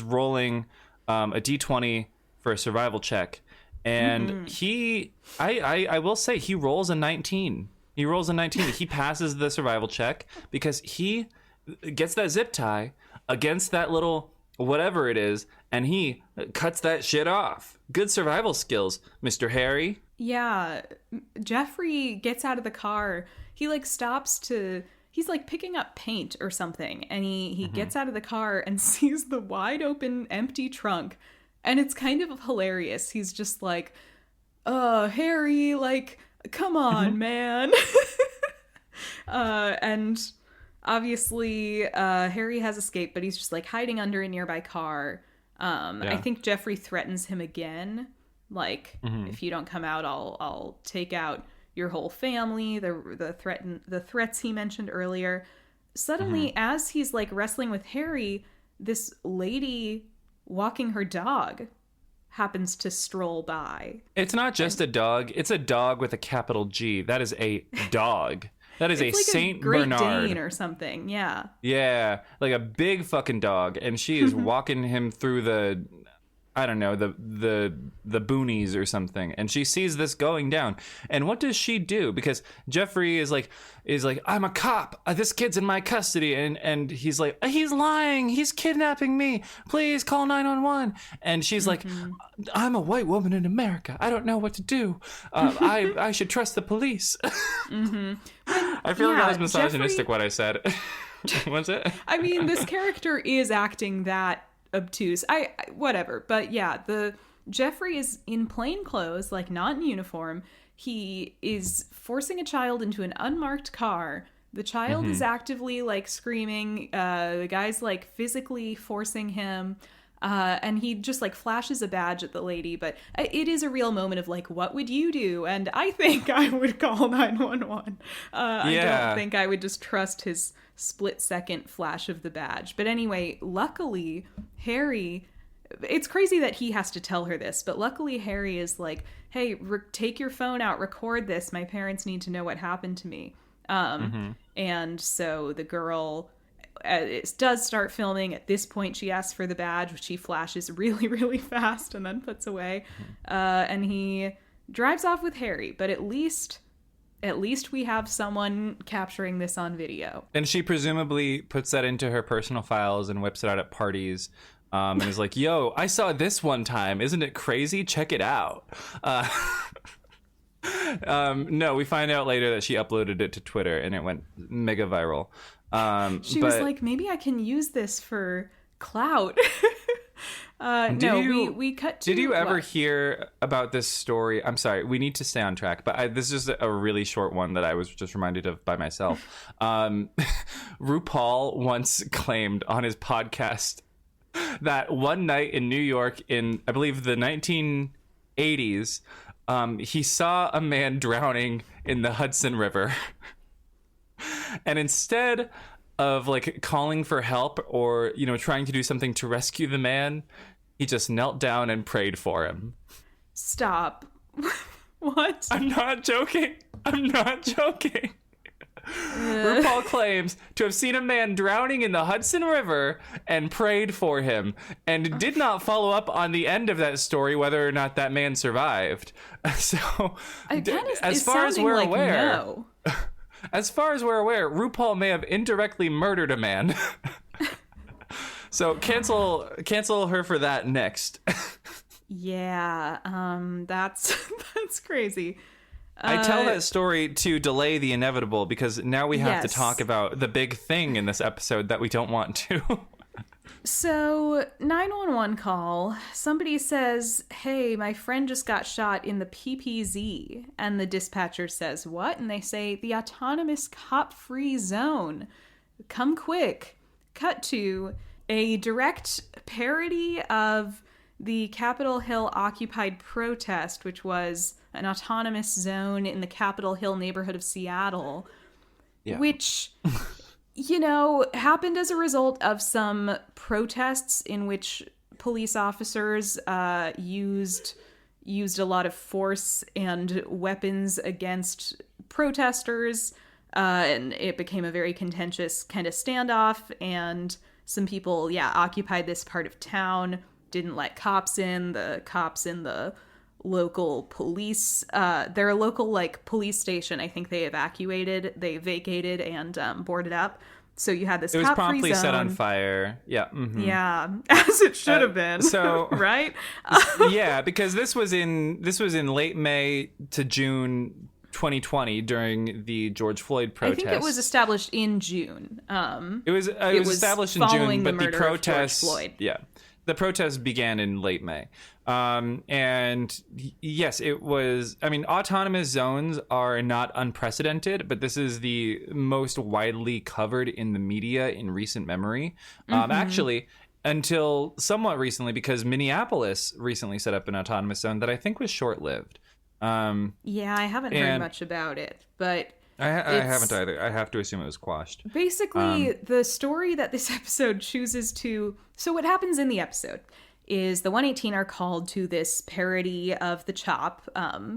rolling a D20 for a survival check, and I will say he rolls a 19. He rolls a 19. He passes the survival check because he gets that zip tie against that little whatever it is, and he cuts that shit off. Good survival skills, Mr. Harry. Yeah, Jeffrey gets out of the car. He stops to... He's picking up paint or something, and he gets out of the car and sees the wide open empty trunk, and it's kind of hilarious. He's just like, Harry, come on, man. And obviously, Harry has escaped, but he's just hiding under a nearby car. I think Jeffrey threatens him again. If you don't come out, I'll take out your whole family. The threats he mentioned earlier. Suddenly, as he's wrestling with Harry, this lady walking her dog happens to stroll by. It's not just a dog. It's a dog with a capital G. That is a dog. That is a Saint Bernard. Great Dane or something, yeah. Yeah, a big fucking dog, and she is walking him through the, I don't know, the boonies or something, and she sees this going down. And what does she do? Because Jeffrey is like, I'm a cop. This kid's in my custody, and he's like, he's lying. He's kidnapping me. Please call 911. And she's like, I'm a white woman in America. I don't know what to do. I should trust the police. I feel like that was misogynistic, what I said. Was it? I mean, this character is acting that obtuse. Whatever. But yeah, Jeffrey is in plain clothes, not in uniform. He is forcing a child into an unmarked car. The child is actively screaming. The guy's physically forcing him. And he just flashes a badge at the lady, but it is a real moment of what would you do? And I think I would call 911. I don't think I would just trust his split-second flash of the badge. But anyway, luckily, Harry... It's crazy that he has to tell her this, but luckily Harry is hey, take your phone out, record this. My parents need to know what happened to me. And so the girl... it does start filming. At this point, she asks for the badge, which he flashes really, really fast and then puts away. And he drives off with Harry. But at least we have someone capturing this on video. And she presumably puts that into her personal files and whips it out at parties. And is like, yo, I saw this one time. Isn't it crazy? Check it out. No, we find out later that she uploaded it to Twitter and it went mega viral. She was like, maybe I can use this for clout. We cut to... Did you ever hear about this story? I'm sorry, we need to stay on track, but this is just a really short one that I was just reminded of by myself. RuPaul once claimed on his podcast that one night in New York in, I believe, the 1980s, he saw a man drowning in the Hudson River. And instead of like calling for help or, you know, trying to do something to rescue the man, he just knelt down and prayed for him. Stop. What? I'm not joking. RuPaul claims to have seen a man drowning in the Hudson River and prayed for him, and did not follow up on the end of that story whether or not that man survived. So, as far as we're aware, as far as we're aware, RuPaul may have indirectly murdered a man. So cancel her for that next. Yeah, that's crazy. I tell that story to delay the inevitable because now we have to talk about the big thing in this episode that we don't want to. So, 911 call. Somebody says, hey, my friend just got shot in the PPZ. And the dispatcher says, what? And they say, the autonomous cop-free zone. Come quick. Cut to a direct parody of the Capitol Hill Occupied protest, which was an autonomous zone in the Capitol Hill neighborhood of Seattle, which, you know, happened as a result of some protests in which police officers used a lot of force and weapons against protesters, and it became a very contentious kind of standoff, and some people, occupied this part of town, didn't let cops in. The cops in the local police, their local like police station, I think they vacated and boarded up. So you had this cop-free zone. It was promptly set on fire. Yeah. Mm-hmm. Yeah, as it should have been. So right? Yeah, because this was in late May to June 2020 during the George Floyd protest. I think it was established in June. It was established in June, but the protest, Floyd. The protest began in late May. And yes, it was, I mean, autonomous zones are not unprecedented, but this is the most widely covered in the media in recent memory. Actually, until somewhat recently, because Minneapolis recently set up an autonomous zone that I think was short-lived. I haven't heard much about it, but I haven't either. I have to assume it was quashed. Basically, the story that this episode chooses to... So what happens in the episode is the 118 are called to this parody of the CHOP,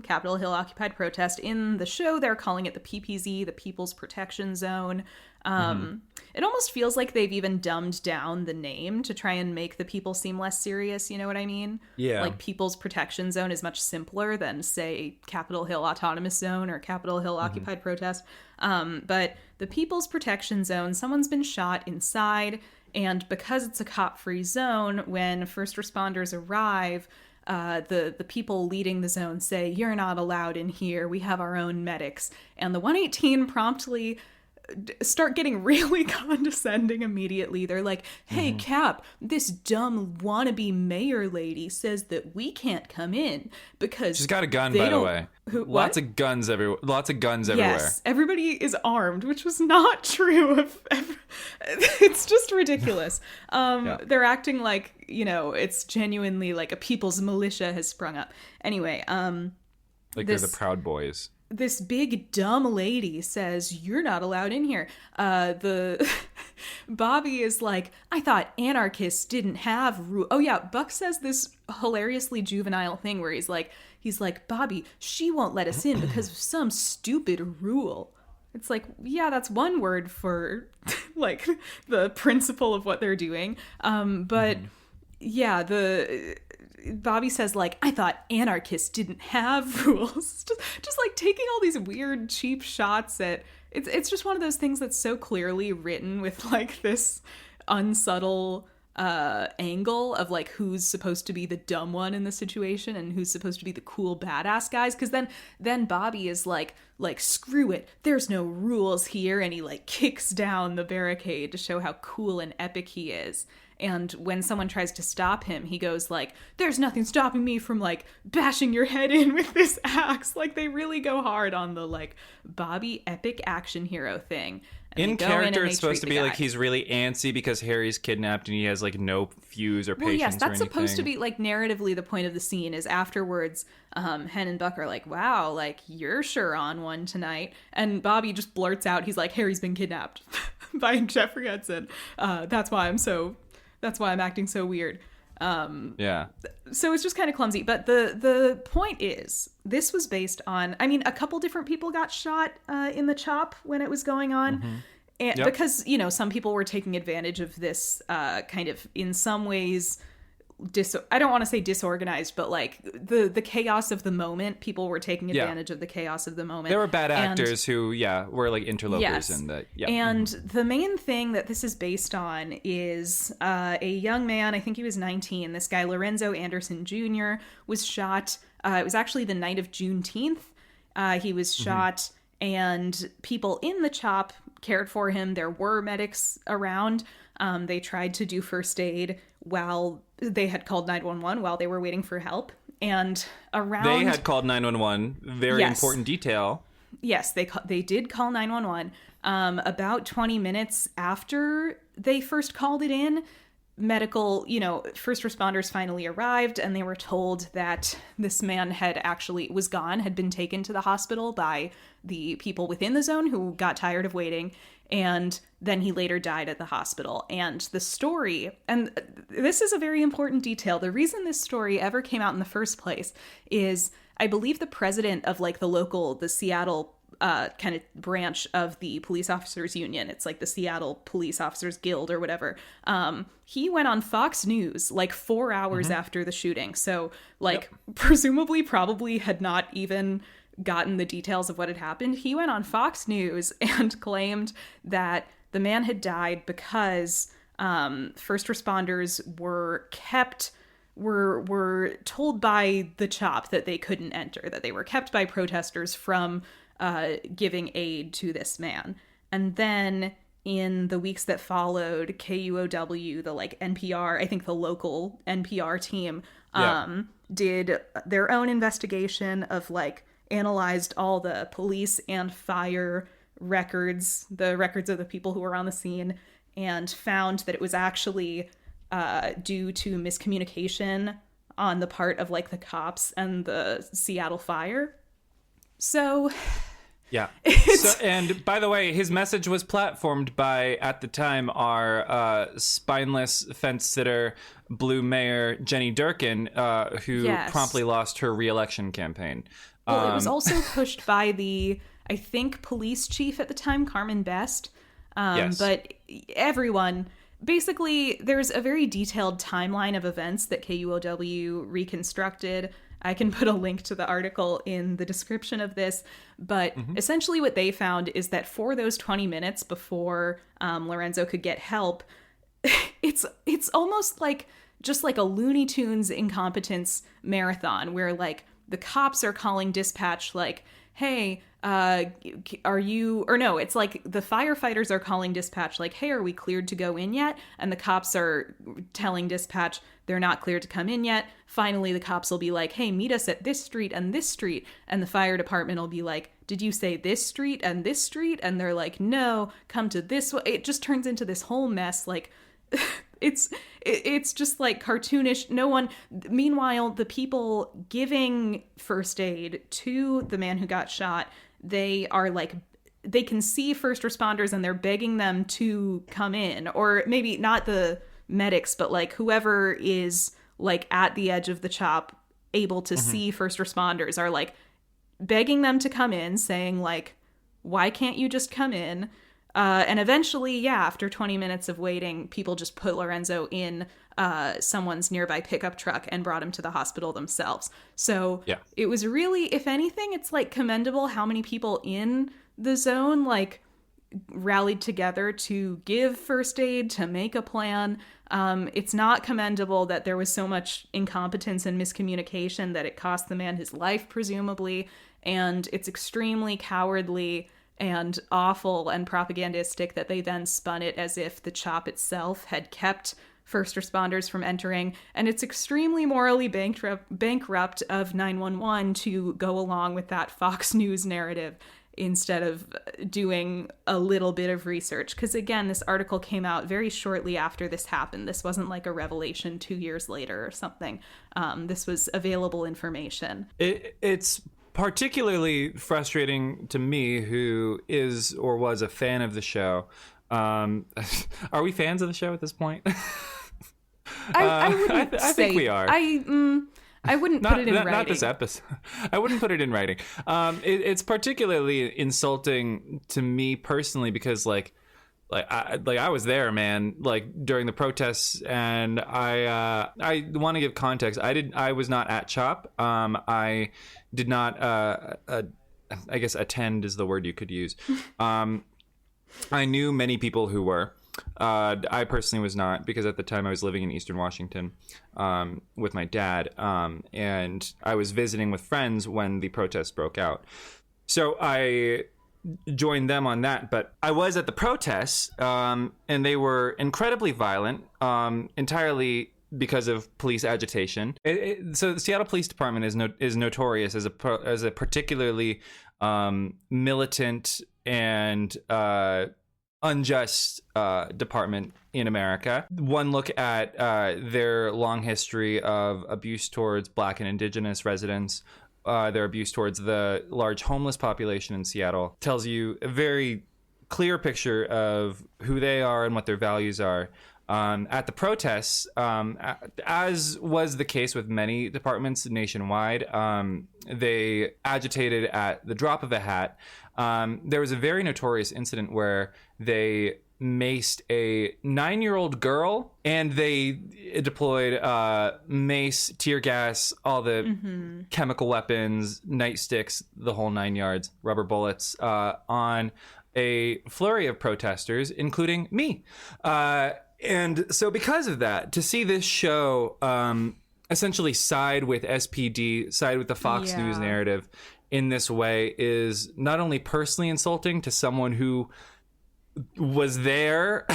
Capitol Hill Occupied Protest. In the show, they're calling it the PPZ, the People's Protection Zone. It almost feels like they've even dumbed down the name to try and make the people seem less serious, you know what I mean? Yeah. Like People's Protection Zone is much simpler than, say, Capitol Hill Autonomous Zone or Capitol Hill Occupied Protest. But the People's Protection Zone, someone's been shot inside, and because it's a cop-free zone, when first responders arrive, the people leading the zone say, you're not allowed in here, we have our own medics. And the 118 promptly start getting really condescending immediately. They're like, hey, Cap, this dumb wannabe mayor lady says that we can't come in because she's got a gun, by the way. Lots of guns everywhere. Yes, everybody is armed, which was not true. It's just ridiculous. They're acting like, you know, it's genuinely like a people's militia has sprung up. Anyway, like they're the Proud Boys. This big dumb lady says, you're not allowed in here. The Bobby is like, I thought anarchists didn't have Oh yeah, Buck says this hilariously juvenile thing where he's like, Bobby, she won't let us in because of some stupid rule. It's like, yeah, that's one word for like the principle of what they're doing. But yeah, Bobby says, like, I thought anarchists didn't have rules. just like taking all these weird, cheap shots at... It's just one of those things that's so clearly written with, like, this unsubtle angle of, like, who's supposed to be the dumb one in the situation and who's supposed to be the cool badass guys. Because then Bobby is like, like, screw it, there's no rules here, and he like kicks down the barricade to show how cool and epic he is. And when someone tries to stop him, he goes like, there's nothing stopping me from like bashing your head in with this axe. Like, they really go hard on the like Bobby epic action hero thing. In character, it's supposed to be like he's really antsy because Harry's kidnapped and he has like no fuse or patience. Well, yes, that's supposed to be like narratively the point of the scene is afterwards. Hen and Buck are like, wow, like you're sure on one tonight. And Bobby just blurts out, he's like, Harry's been kidnapped by Jeffrey Hudson. That's why I'm acting so weird. Yeah. So it's just kind of clumsy. But the point is, this was based on, I mean, a couple different people got shot in the chop when it was going on. Mm-hmm. And because, you know, some people were taking advantage of this kind of, in some ways, I don't want to say disorganized, but like the chaos of the moment. People were taking advantage of the chaos of the moment. There were bad actors who, were like interlopers. Yes. And And the main thing that this is based on is a young man, I think he was 19. This guy, Lorenzo Anderson Jr., was shot. It was actually the night of Juneteenth. He was shot, and people in the chop cared for him. There were medics around. They tried to do first aid while they had called 911 while they were waiting for help. And around... They had called 911. Very important detail. Yes, they did call 911. About 20 minutes after they first called it in, first responders finally arrived, and they were told that this man had been taken to the hospital by the people within the zone who got tired of waiting, and then he later died at the hospital. And the story, and this is a very important detail, the reason this story ever came out in the first place is, I believe the president of like the Seattle kind of branch of the police officers union, it's like the Seattle Police Officers Guild or whatever, he went on Fox News like 4 hours after the shooting. So like presumably probably had not even gotten the details of what had happened. He went on Fox News and claimed that the man had died because first responders were told by the CHOP that they couldn't enter, that they were kept by protesters from giving aid to this man. And then in the weeks that followed, KUOW, the like NPR, I think the local NPR team, did their own investigation of like analyzed all the police and fire records, the records of the people who were on the scene, and found that it was actually due to miscommunication on the part of like the cops and the Seattle fire. So and by the way, his message was platformed by, at the time, our spineless fence sitter, blue mayor Jenny Durkin, who promptly lost her re-election campaign. Well, it was also pushed by the, I think, police chief at the time, Carmen Best. But everyone, basically, there's a very detailed timeline of events that KUOW reconstructed. I can put a link to the article in the description of this. But essentially what they found is that for those 20 minutes before Lorenzo could get help, it's almost like just like a Looney Tunes incompetence marathon where like the cops are calling dispatch like, hey, are you, or no, it's like the firefighters are calling dispatch like, hey, are we cleared to go in yet? And the cops are telling dispatch they're not cleared to come in yet. Finally, the cops will be like, hey, meet us at this street and this street. And the fire department will be like, did you say this street and this street? And they're like, no, come to this way. It just turns into this whole mess. Like, it's just like cartoonish. No one. Meanwhile, the people giving first aid to the man who got shot, they are like, they can see first responders and they're begging them to come in, or maybe not the medics, but like whoever is like at the edge of the chop, able to see first responders, are like begging them to come in, saying like, why can't you just come in? And eventually, after 20 minutes of waiting, people just put Lorenzo in someone's nearby pickup truck and brought him to the hospital themselves. So it was really, if anything, it's like commendable how many people in the zone like rallied together to give first aid, to make a plan. It's not commendable that there was so much incompetence and miscommunication that it cost the man his life, presumably. and it's extremely cowardly and awful and propagandistic that they then spun it as if the CHOP itself had kept first responders from entering, and it's extremely morally bankrupt of 911 to go along with that Fox News narrative instead of doing a little bit of research. Because again, this article came out very shortly after this happened. This wasn't like a revelation 2 years later or something. This was available information. It's particularly frustrating to me, who is or was a fan of the show. Are we fans of the show at this point? I wouldn't I think we are. I wouldn't put it in writing. Not this episode. I wouldn't put it in writing. It's particularly insulting to me personally because, I was there, man. Like during the protests, and I want to give context. I was not at CHOP. I did not. I guess attend is the word you could use. I knew many people who were. I personally was not, because at the time I was living in Eastern Washington with my dad, and I was visiting with friends when the protests broke out. So I joined them on that, but I was at the protests, and they were incredibly violent, entirely because of police agitation. So the Seattle Police Department is notorious as a particularly militant and unjust department in America. One look at their long history of abuse towards Black and Indigenous residents, their abuse towards the large homeless population in Seattle, tells you a very clear picture of who they are and what their values are. At the protests, as was the case with many departments nationwide, they agitated at the drop of a hat. There was a very notorious incident where they maced a 9-year-old girl, and they deployed mace, tear gas, all the chemical weapons, nightsticks, the whole 9 yards, rubber bullets on a flurry of protesters, including me. And so because of that, to see this show essentially side with SPD, side with the Fox News narrative in this way is not only personally insulting to someone who was there,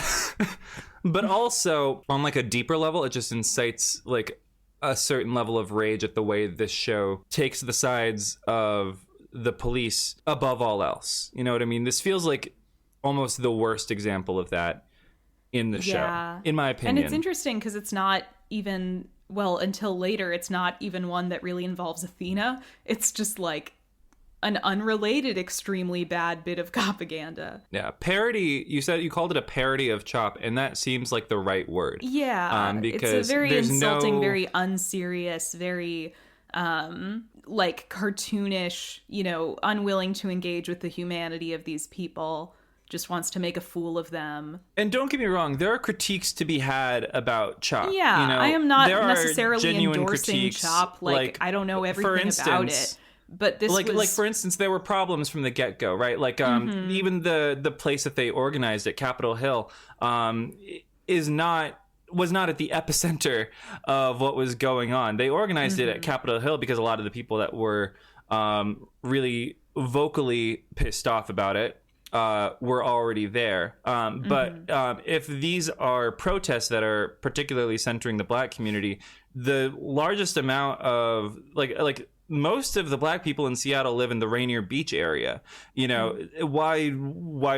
but also on like a deeper level, it just incites like a certain level of rage at the way this show takes the sides of the police above all else. You know what I mean? This feels like almost the worst example of that in the show, in my opinion. And it's interesting because it's not even, well, until later, it's not even one that really involves Athena. It's just like an unrelated, extremely bad bit of propaganda. Yeah, parody. You said you called it a parody of CHOP, and that seems like the right word. Yeah, because it's a very insulting, very unserious, very like cartoonish, unwilling to engage with the humanity of these people. Just wants to make a fool of them. And don't get me wrong, there are critiques to be had about CHOP. Yeah, I am not necessarily endorsing CHOP. Like, I don't know everything about it. But this was... for instance, there were problems from the get-go, right? Like, even the place that they organized at Capitol Hill was not at the epicenter of what was going on. They organized it at Capitol Hill because a lot of the people that were really vocally pissed off about it were already there. But if these are protests that are particularly centering the Black community, the largest amount of like most of the Black people in Seattle live in the Rainier Beach area. Why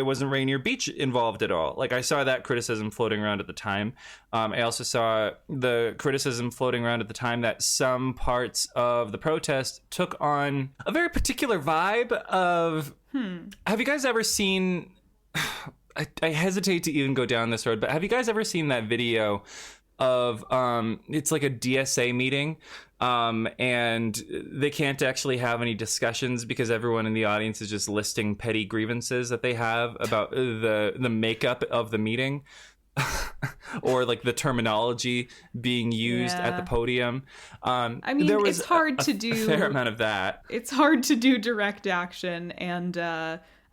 wasn't Rainier Beach involved at all? Like, I saw that criticism floating around at the time. I also saw the criticism floating around at the time that some parts of the protest took on a very particular vibe of... Have you guys ever seen... I hesitate to even go down this road, but have you guys ever seen that video of... it's like a DSA meeting, and they can't actually have any discussions because everyone in the audience is just listing petty grievances that they have about the makeup of the meeting. Or like the terminology being used at the podium. I mean, there was it's hard to do a fair amount of that. It's hard to do direct action, and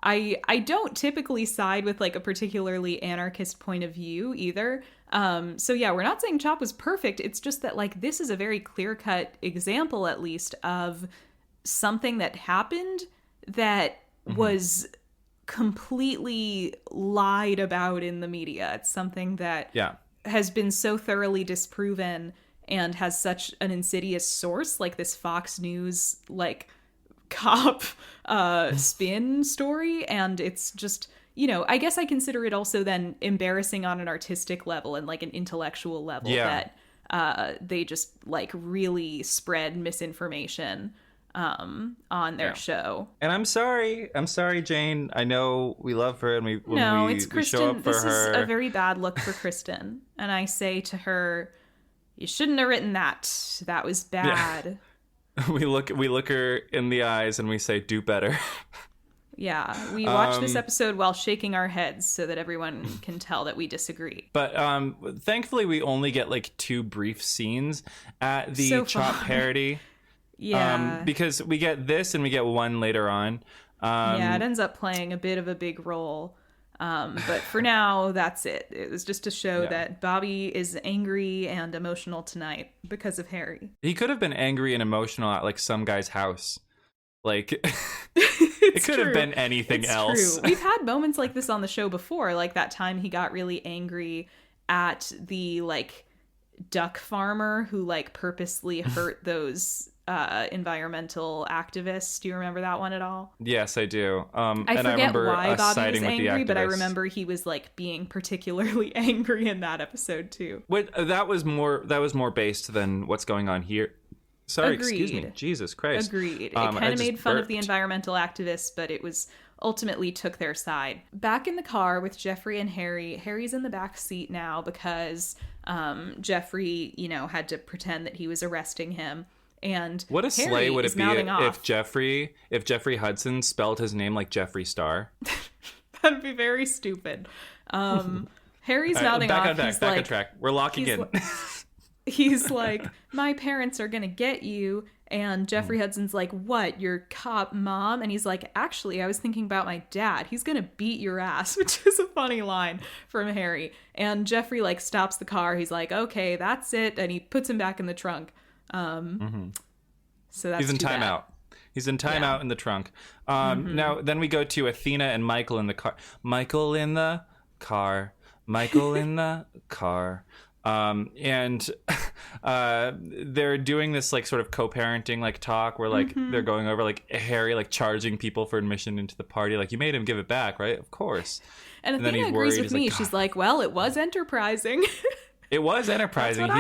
I don't typically side with like a particularly anarchist point of view either. So yeah, we're not saying CHOP was perfect. It's just that like this is a very clear-cut example, at least, of something that happened that was completely lied about in the media. It's something that has been so thoroughly disproven and has such an insidious source, like this Fox News like cop spin story. And it's just, you know, I guess I consider it also then embarrassing on an artistic level and like an intellectual level that they just like really spread misinformation on their show. And I'm sorry, Jane. I know we love her, and it's Kristen. We show up for this her. Is a very bad look for Kristen. And I say to her, you shouldn't have written that. That was bad. Yeah. we look her in the eyes and we say, do better. Yeah, we watch this episode while shaking our heads so that everyone can tell that we disagree. But thankfully, we only get like 2 brief scenes at the Chop parody. Yeah. Because we get this and we get one later on. It ends up playing a bit of a big role. But for now, that's it. It was just to show that Bobby is angry and emotional tonight because of Harry. He could have been angry and emotional at like some guy's house. Like, it could have been anything else. True. We've had moments like this on the show before, like that time he got really angry at the like duck farmer who like purposely hurt those environmental activists. Do you remember that one at all? Yes, I do. I forget why Bobby was angry, but I remember he was like being particularly angry in that episode too. That was more based than what's going on here. Sorry, Agreed. Excuse me. Jesus Christ. Agreed. It kind of made fun of the environmental activists, but it was ultimately took their side. Back in the car with Jeffrey and Harry. Harry's in the back seat now because Jeffrey, you know, had to pretend that he was arresting him. And what a Harry sleigh would it be if Jeffrey Hudson spelled his name like Jeffree Star? That'd be very stupid. Harry's mouthing off. Back on track. We're locking in. He's like, my parents are gonna get you. And Jeffrey Hudson's like, what, your cop mom? And he's like, actually, I was thinking about my dad. He's gonna beat your ass, which is a funny line from Harry. And Jeffrey like stops the car. He's like, okay, that's it. And he puts him back in the trunk. So that's he's in timeout. He's in timeout in the trunk. Now, then we go to Athena and Michael in the car. Michael in the car. And they're doing this like sort of co-parenting like talk where like they're going over like Harry like charging people for admission into the party. Like, you made him give it back, right? Of course. And Athena agrees with me. She's like, well, it was enterprising. It was enterprising.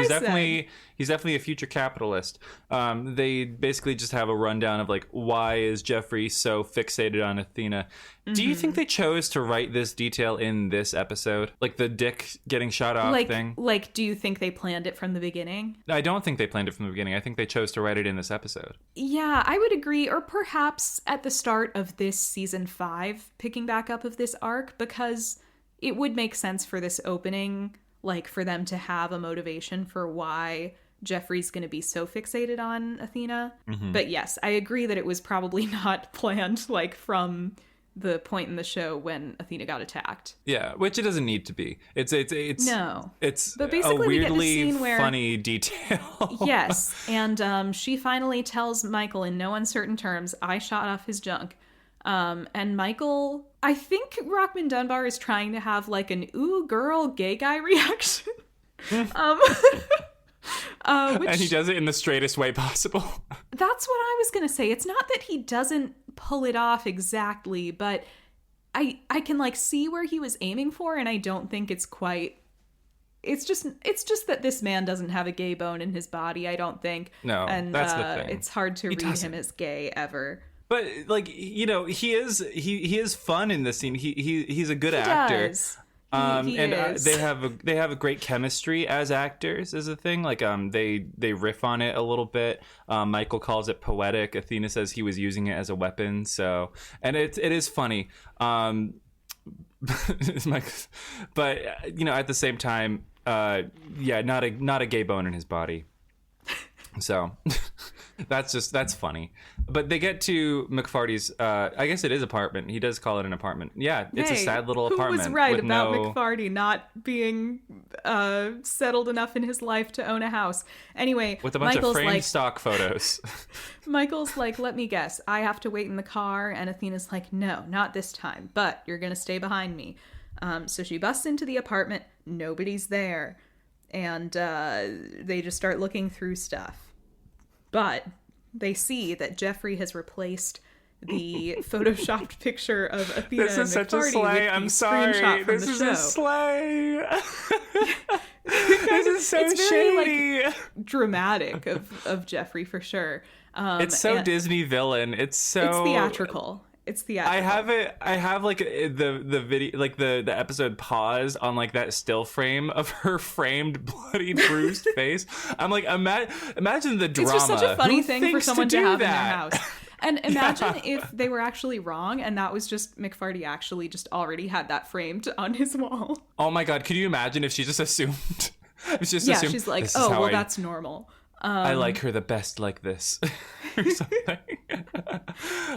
He's definitely a future capitalist. They basically just have a rundown of like, why is Jeffrey so fixated on Athena? Do you think they chose to write this detail in this episode? Like the dick getting shot off thing? Like, do you think they planned it from the beginning? I don't think they planned it from the beginning. I think they chose to write it in this episode. Yeah, I would agree. Or perhaps at the start of this season 5, picking back up of this arc, because it would make sense for this opening, like for them to have a motivation for why Jeffrey's going to be so fixated on Athena. But yes, I agree that it was probably not planned like from the point in the show when Athena got attacked. Yeah, which it doesn't need to be. It's no. It's but basically a weirdly we get the scene where, funny detail. Yes, and she finally tells Michael in no uncertain terms, I shot off his junk. And Michael, I think Rockman Dunbar is trying to have like an ooh girl gay guy reaction. And he does it in the straightest way possible. That's what I was gonna say. It's not that he doesn't pull it off exactly, but I can like see where he was aiming for, and I don't think it's quite. It's just that this man doesn't have a gay bone in his body, I don't think. No, and that's the thing. It's hard to read him as gay ever. But like, you know, he is fun in this scene. He's a good actor. Does. He is. They have a great chemistry as actors is a thing. Like they riff on it a little bit. Michael calls it poetic. Athena says he was using it as a weapon. So, and it is funny. But you know, at the same time, not a gay bone in his body. So That's funny. But they get to McFarty's, I guess it is apartment. He does call it an apartment. Yeah, it's a sad little apartment. Who was right about McFarty not being settled enough in his life to own a house? Anyway, with a bunch of framed stock photos. Michael's like, let me guess, I have to wait in the car. And Athena's like, no, not this time, but you're going to stay behind me. So she busts into the apartment. Nobody's there. And they just start looking through stuff. But they see that Jeffrey has replaced the photoshopped picture of Athena this is and such a slay. I'm sorry. This is a slay. This is so it's shady. Very, dramatic of Jeffrey for sure. It's so Disney villain. It's theatrical. It's theatrical. I have like the video, like the episode paused on like that still frame of her framed, bloody, bruised face. I'm like, imagine the drama. It's just such a funny thing for someone to have that? in their house. And imagine if they were actually wrong and that was just McFarty actually just already had that framed on his wall. Oh my God. Could you imagine if she just assumed? She's like, oh, well, that's normal. I like her the best like this. Or something.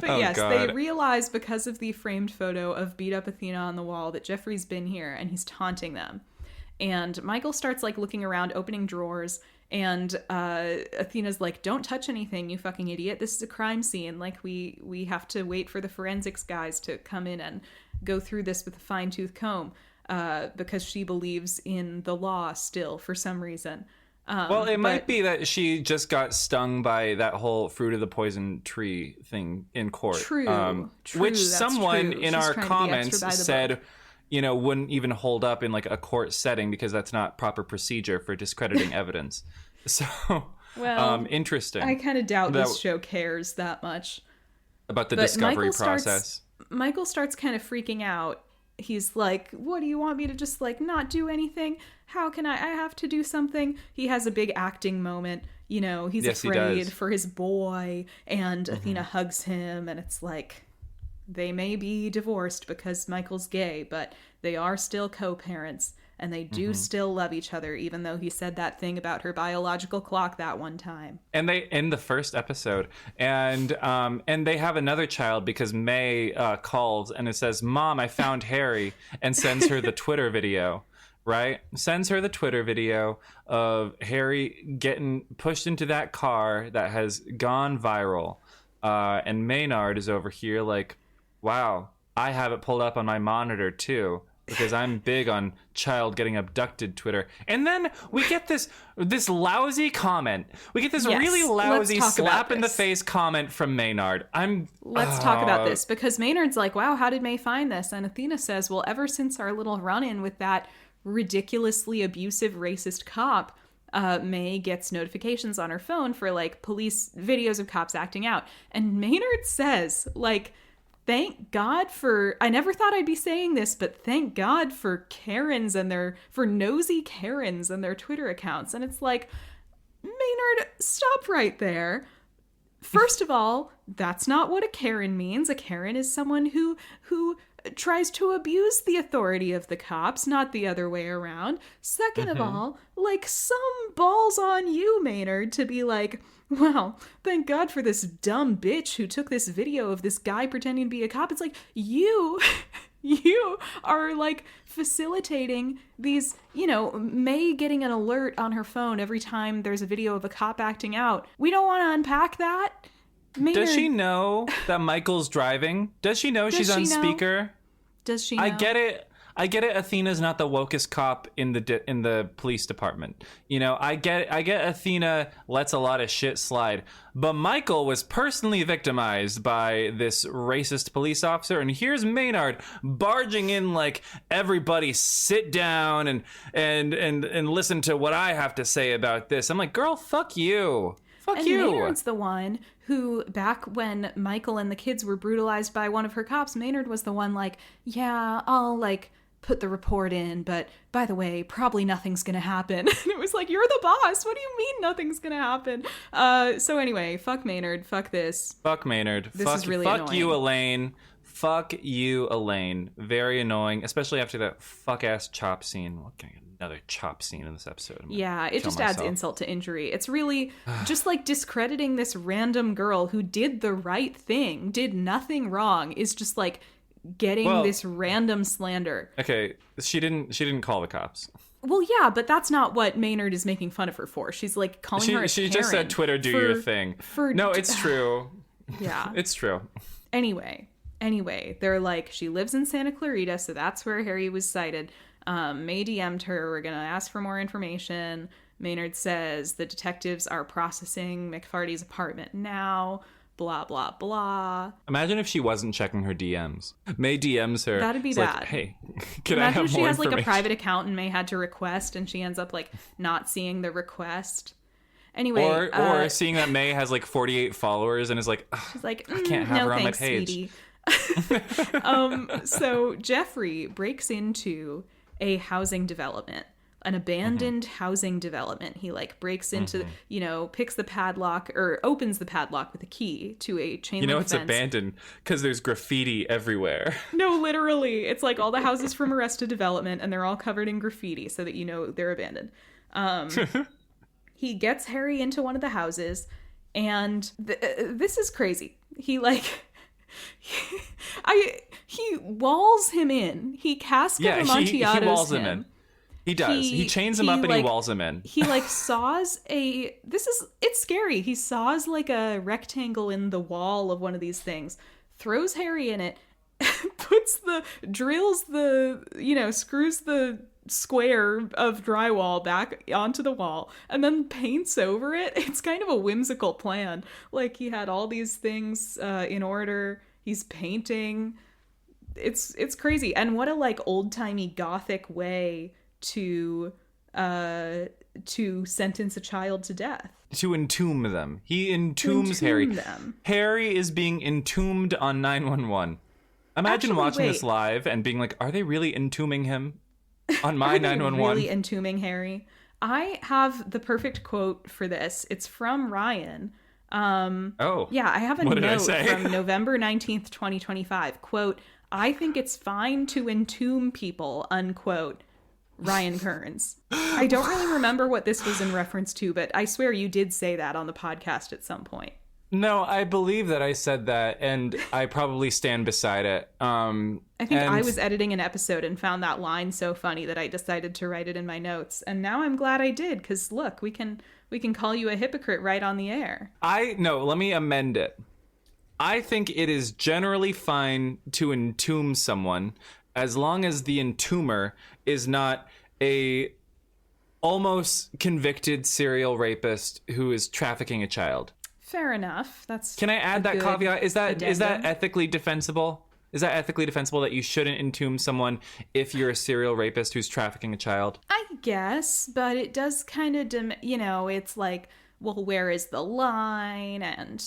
But yes, God. They realize because of the framed photo of beat up Athena on the wall that Jeffrey's been here and he's taunting them. And Michael starts like looking around, opening drawers, and Athena's like, don't touch anything, you fucking idiot. This is a crime scene. Like we have to wait for the forensics guys to come in and go through this with a fine-tooth comb because she believes in the law still for some reason. Well, it might be that she just got stung by that whole fruit of the poison tree thing in court. True. Which someone in our comments said, wouldn't even hold up in like a court setting because that's not proper procedure for discrediting evidence. So, interesting. I kind of doubt this show cares that much. About the discovery process. Michael starts kind of freaking out. He's like, what do you want me to just like not do anything? How can I have to do something? He has a big acting moment. He's afraid for his boy, and Athena hugs him, and it's like they may be divorced because Michael's gay, but they are still co-parents, and they do still love each other, even though he said that thing about her biological clock that one time. And they in the first episode, and they have another child because May calls and it says, "Mom, I found Harry," and sends her the Twitter video. Right? Sends her the Twitter video of Harry getting pushed into that car that has gone viral. And Maynard is over here like, wow, I have it pulled up on my monitor too, because I'm big on child getting abducted Twitter. And then we get this lousy comment. We get this really lousy slap in the face comment from Maynard. Let's talk about this, because Maynard's like, wow, how did May find this? And Athena says, well, ever since our little run-in with that ridiculously abusive racist cop, May gets notifications on her phone for like police videos of cops acting out. And Maynard says, like, thank God for, I never thought I'd be saying this, but thank God for Karens and for nosy Karens and their Twitter accounts. And it's like, Maynard, stop right there. First of all, that's not what a Karen means. A Karen is someone who tries to abuse the authority of the cops, not the other way around. Second of all, like, some balls on you, Maynard, to be like, well, thank God for this dumb bitch who took this video of this guy pretending to be a cop. It's like, you are like facilitating these, May getting an alert on her phone every time there's a video of a cop acting out. We don't want to unpack that. Maynard, does she know that Michael's driving? Does she know she's on speaker? Does she know? I get it. Athena's not the wokest cop in the police department. I get Athena lets a lot of shit slide. But Michael was personally victimized by this racist police officer, and here's Maynard barging in like, everybody sit down and listen to what I have to say about this. I'm like, girl, fuck you. Fuck you. And Maynard's the one who, back when Michael and the kids were brutalized by one of her cops, Maynard was the one like, yeah, I'll like put the report in, but by the way, probably nothing's gonna happen. And it was like, you're the boss. What do you mean nothing's gonna happen? So anyway, fuck Maynard. Fuck this. Fuck Maynard. This is really fuck annoying. you, Elaine. Fuck you, Elaine. Very annoying, especially after that fuck-ass chop scene. We're getting another chop scene in this episode. Yeah, it just adds insult to injury. It's really just like discrediting this random girl who did the right thing, did nothing wrong, is just like getting this random slander. Okay, she didn't call the cops. Well, yeah, but that's not what Maynard is making fun of her for. She's like calling her a She Karen just said, Twitter, do your thing. No, it's true. Yeah. It's true. Anyway, they're like, she lives in Santa Clarita, so that's where Harry was sighted. May DM'd her, we're gonna ask for more information. Maynard says the detectives are processing McFarty's apartment now. Blah, blah, blah. Imagine if she wasn't checking her DMs. May DMs her. That'd be bad. Like, hey, can I have more information? Imagine if she has like a private account and May had to request and she ends up like not seeing the request. Anyway. Or seeing that May has like 48 followers and is like, she's like, I can't have her on my page. So Jeffrey breaks into a housing development. An abandoned housing development. He like breaks into, picks the padlock or opens the padlock with a key to a chain link fence. It's abandoned because there's graffiti everywhere. No, literally. It's like all the houses from Arrested Development and they're all covered in graffiti so that you know they're abandoned. He gets Harry into one of the houses and this is crazy. He walls him in. He casca Amontillado walls him in. He does. He chains him up and he walls him in. He saws it's scary. He saws like a rectangle in the wall of one of these things, throws Harry in it, screws the square of drywall back onto the wall and then paints over it. It's kind of a whimsical plan. Like he had all these things in order. He's painting. It's crazy. And what a like old-timey gothic way to sentence a child to death. To entomb them. He entombs Harry. Them. Harry is being entombed on 911. Imagine watching this live and being like, are they really entombing him on my 911? Really entombing Harry? I have the perfect quote for this. It's from Ryan. Yeah, I have a note from November 19th, 2025. Quote, I think it's fine to entomb people, unquote. Ryan Kearns. I don't really remember what this was in reference to, but I swear you did say that on the podcast at some point. No, I believe that I said that, and I probably stand beside it. I think I was editing an episode and found that line so funny that I decided to write it in my notes. And now I'm glad I did, because look, we can call you a hypocrite right on the air. Let me amend it. I think it is generally fine to entomb someone as long as the entomber is not a almost convicted serial rapist who is trafficking a child. Fair enough. Can I add that caveat? Is that ethically defensible? Is that ethically defensible that you shouldn't entomb someone if you're a serial rapist who's trafficking a child? I guess, but it does kind of, it's like, well, where is the line? And,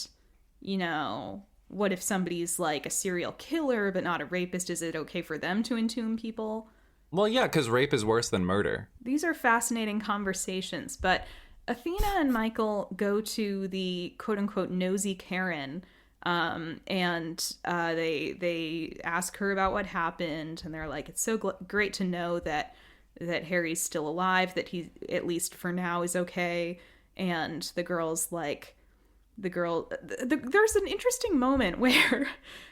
what if somebody's like a serial killer but not a rapist? Is it okay for them to entomb people? Well, yeah, because rape is worse than murder. These are fascinating conversations, but Athena and Michael go to the quote-unquote nosy Karen, and they ask her about what happened, and they're like, it's so great to know that Harry's still alive, that he, at least for now, is okay. And the girl's like... there's an interesting moment where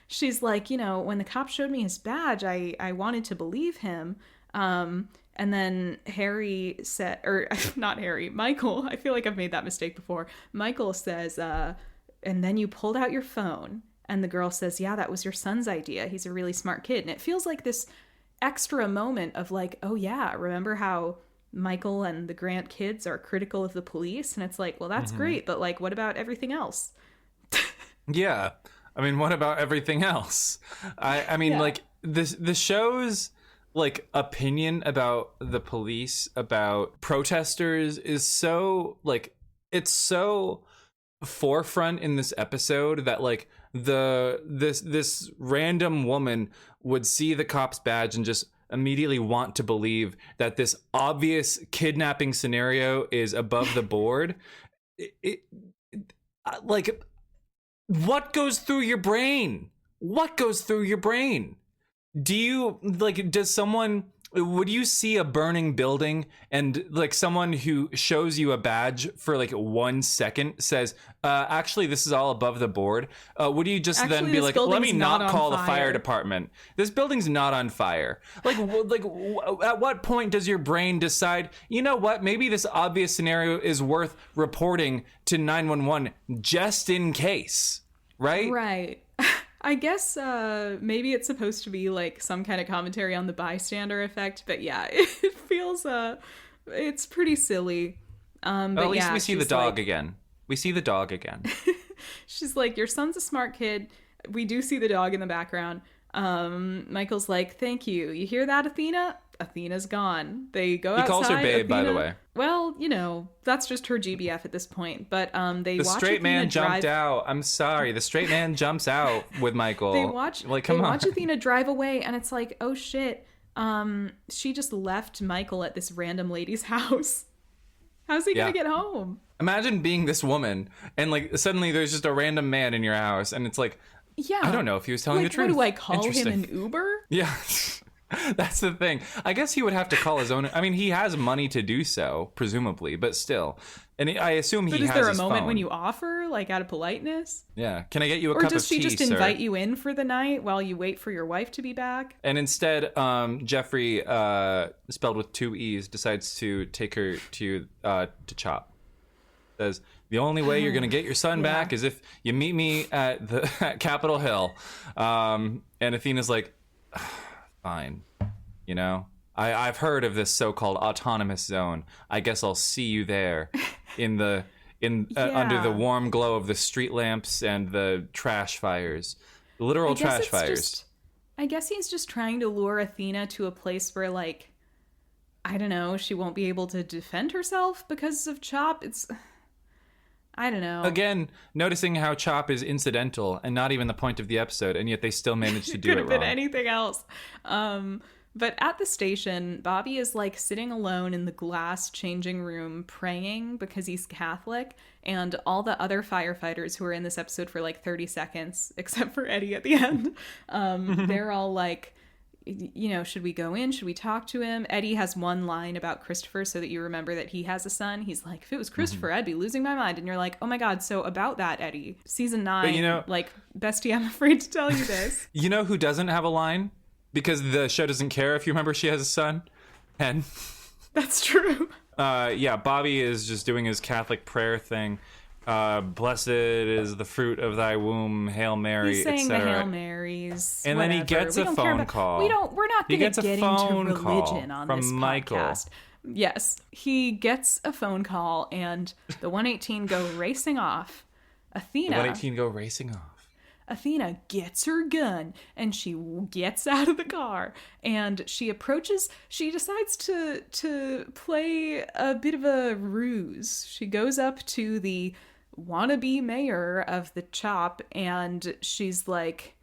she's like, when the cop showed me his badge, I wanted to believe him. And then Harry said, or not Harry, Michael, I feel like I've made that mistake before. Michael says, and then you pulled out your phone. And the girl says, yeah, that was your son's idea. He's a really smart kid. And it feels like this extra moment of like, oh yeah, remember how Michael and the Grant kids are critical of the police? And it's like, well, that's great, but like, what about everything else? Yeah. I mean, what about everything else? I mean, like, the show's like opinion about the police, about protesters is so like, it's so forefront in this episode that like this random woman would see the cop's badge and just immediately want to believe that this obvious kidnapping scenario is above the board. Like, what goes through your brain? what goes through your brain? Do you would you see a burning building and like someone who shows you a badge for like 1 second says, actually, this is all above the board? Would you just then be like, let me not call the fire department? This building's not on fire. At what point does your brain decide, you know what, maybe this obvious scenario is worth reporting to 911 just in case, right? Right. I guess maybe it's supposed to be like some kind of commentary on the bystander effect, but yeah, it feels it's pretty silly. But at least we see the dog again. We see the dog again. She's like, your son's a smart kid. We do see the dog in the background. Michael's like, thank you. You hear that, Athena? Athena's gone. They go outside. He calls her babe, by the way. Well, you know, that's just her GBF at this point. But they watch the straight Athena man jumped drive... out. I'm sorry. The straight man jumps out with Michael. They watch Athena drive away, and it's like, oh shit. She just left Michael at this random lady's house. How's he gonna get home? Imagine being this woman, and like suddenly there's just a random man in your house, and it's like, yeah, I don't know if he was telling the truth. What do I call him, an Uber? Yeah. That's the thing. I guess he would have to call his own. I mean, he has money to do so, presumably, but still. And I assume he has his phone. But is there a moment when you offer, like out of politeness? Yeah. Can I get you a cup of tea, sir? Or does she just invite you in for the night while you wait for your wife to be back? And instead, Jeffrey, spelled with 2 E's, decides to take her to Chop. Says, the only way you're going to get your son back is if you meet me at Capitol Hill. And Athena's like... Fine. You know, I've heard of this so-called autonomous zone. I guess I'll see you there under the warm glow of the street lamps and the trash fires. Literal trash fires. I guess he's just trying to lure Athena to a place where, like, I don't know, she won't be able to defend herself because of Chop. I don't know. Again, noticing how Chop is incidental and not even the point of the episode, and yet they still managed to do it wrong. Could have been anything else. But at the station, Bobby is like sitting alone in the glass changing room praying because he's Catholic, and all the other firefighters who are in this episode for like 30 seconds, except for Eddie at the end, they're all like, you know, should we go in? Should we talk to him? Eddie has one line about Christopher so that you remember that he has a son. He's like, if it was Christopher, I'd be losing my mind. And you're like, oh my God, so about that, Eddie. Season 9, but, you know, like, bestie, I'm afraid to tell you this. You know who doesn't have a line? Because the show doesn't care if you remember she has a son? Penn. That's true. Yeah, Bobby is just doing his Catholic prayer thing. Blessed is the fruit of thy womb, Hail Mary, he's saying the Hail Marys, and whatever. Then he gets a phone call. We're not going to get into religion on this Michael. Podcast. Yes, he gets a phone call, and the 118 go racing off. Athena. The 118 go racing off. Athena gets her gun and she gets out of the car and she decides to play a bit of a ruse. She goes up to the wannabe mayor of the Chop and she's like,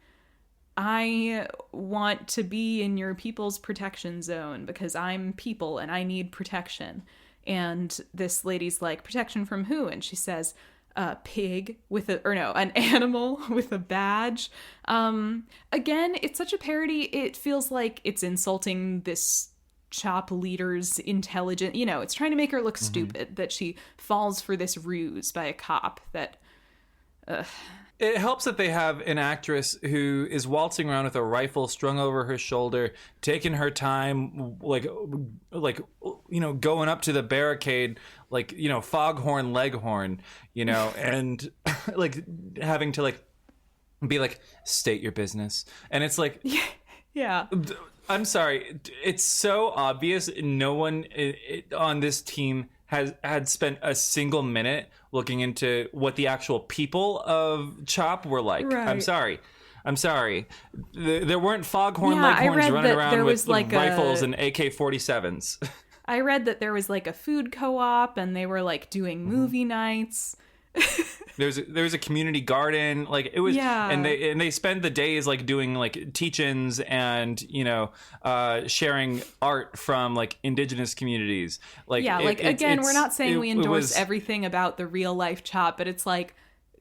I want to be in your people's protection zone because I'm people and I need protection. And this lady's like, protection from who? And she says, a pig an animal with a badge. Again, it's such a parody. It feels like it's insulting this Chop leader's intelligence. You know, it's trying to make her look stupid that she falls for this ruse by a cop that... It helps that they have an actress who is waltzing around with a rifle strung over her shoulder, taking her time, like you know, going up to the barricade, like, you know, foghorn leghorn, you know, and like having to like be like, state your business. And it's like, yeah. I'm sorry, it's so obvious. No one on this team had spent a single minute looking into what the actual people of Chop were like. Right. I'm sorry. There weren't foghorn leghorns running around with like rifles and AK-47s. I read that there was like a food co-op and they were like doing movie nights. There's a community garden, like it was, and they spend the days like doing like teach-ins and, you know, sharing art from like indigenous communities. Like, we're not saying we endorse everything about the real life Chop, but it's like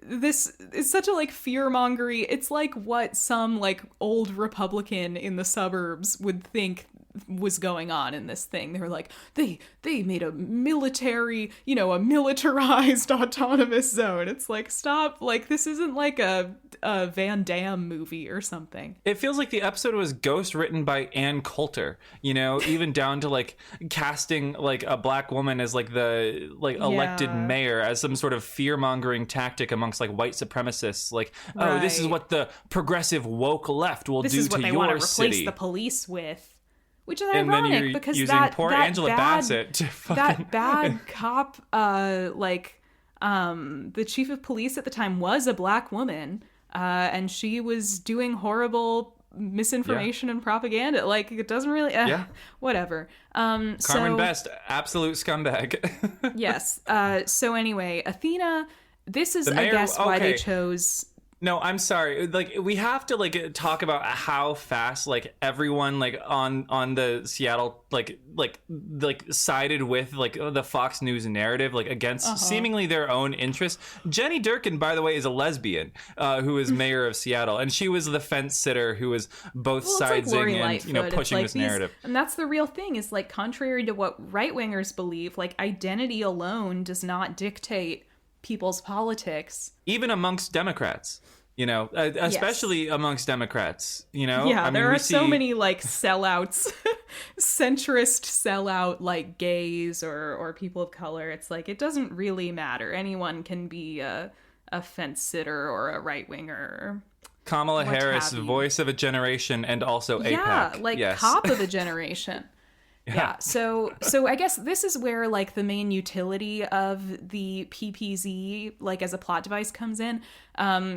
this is such a like fear-mongery. It's like what some like old Republican in the suburbs would think was going on in this thing. They were like, they made a military, a militarized autonomous zone. It's like, stop. Like, this isn't like a Van Damme movie or something. It feels like the episode was ghost written by Ann Coulter, even down to like casting like a black woman as like the like elected mayor as some sort of fear-mongering tactic amongst like white supremacists. Like, oh, this is what the progressive woke left will do to your city. This is what they want to replace the police with. Which is and ironic then you're because using poor Angela Bassett to fucking... that bad cop, the chief of police at the time was a black woman, and she was doing horrible misinformation and propaganda. Like, it doesn't really, whatever. Carmen Best, absolute scumbag. Yes. So anyway, Athena, this is, I guess, why they chose... No, I'm sorry. Like, we have to like talk about how fast like everyone like on the Seattle like sided with like the Fox News narrative like against seemingly their own interests. Jenny Durkin, by the way, is a lesbian who is mayor of Seattle, and she was the fence sitter who was both sidesing and pushing this narrative. And that's the real thing is like contrary to what right wingers believe, like identity alone does not dictate people's politics, even amongst Democrats, especially amongst Democrats, Yeah, there are so many like sellouts, centrist sellout, like gays or people of color. It's like, it doesn't really matter. Anyone can be a fence sitter or a right winger. Kamala Harris, voice of a generation and also APAC. Yeah, like cop of a generation. Yeah. So I guess this is where like the main utility of the PPZ like as a plot device comes in.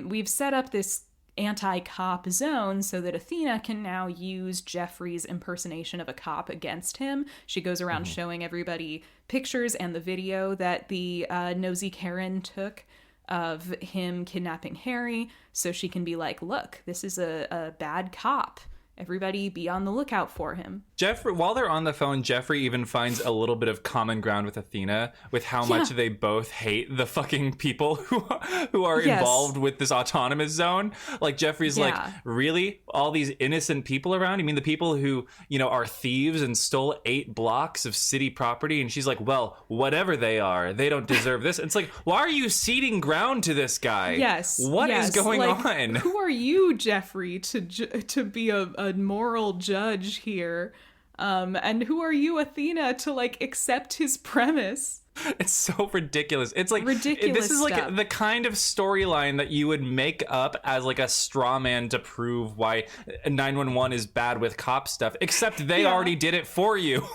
We've set up this anti-cop zone so that Athena can now use Jeffrey's impersonation of a cop against him. She goes around showing everybody pictures and the video that the nosy Karen took of him kidnapping Harry, so she can be like, look, this is a bad cop. Everybody be on the lookout for him. Jeffrey, while they're on the phone, Jeffrey even finds a little bit of common ground with Athena with how much they both hate the fucking people who are involved with this autonomous zone. Like, Jeffrey's like, really? All these innocent people around? You mean the people who, are thieves and stole 8 blocks of city property? And she's like, well, whatever they are, they don't deserve this. It's like, why are you ceding ground to this guy? Yes. What is going on? Who are you, Jeffrey, to be a moral judge here, and who are you, Athena, to like accept his premise? It's so ridiculous. It's like ridiculous. This is stuff. like the kind of storyline that you would make up as like a straw man to prove why 911 is bad with cop stuff, except they already did it for you.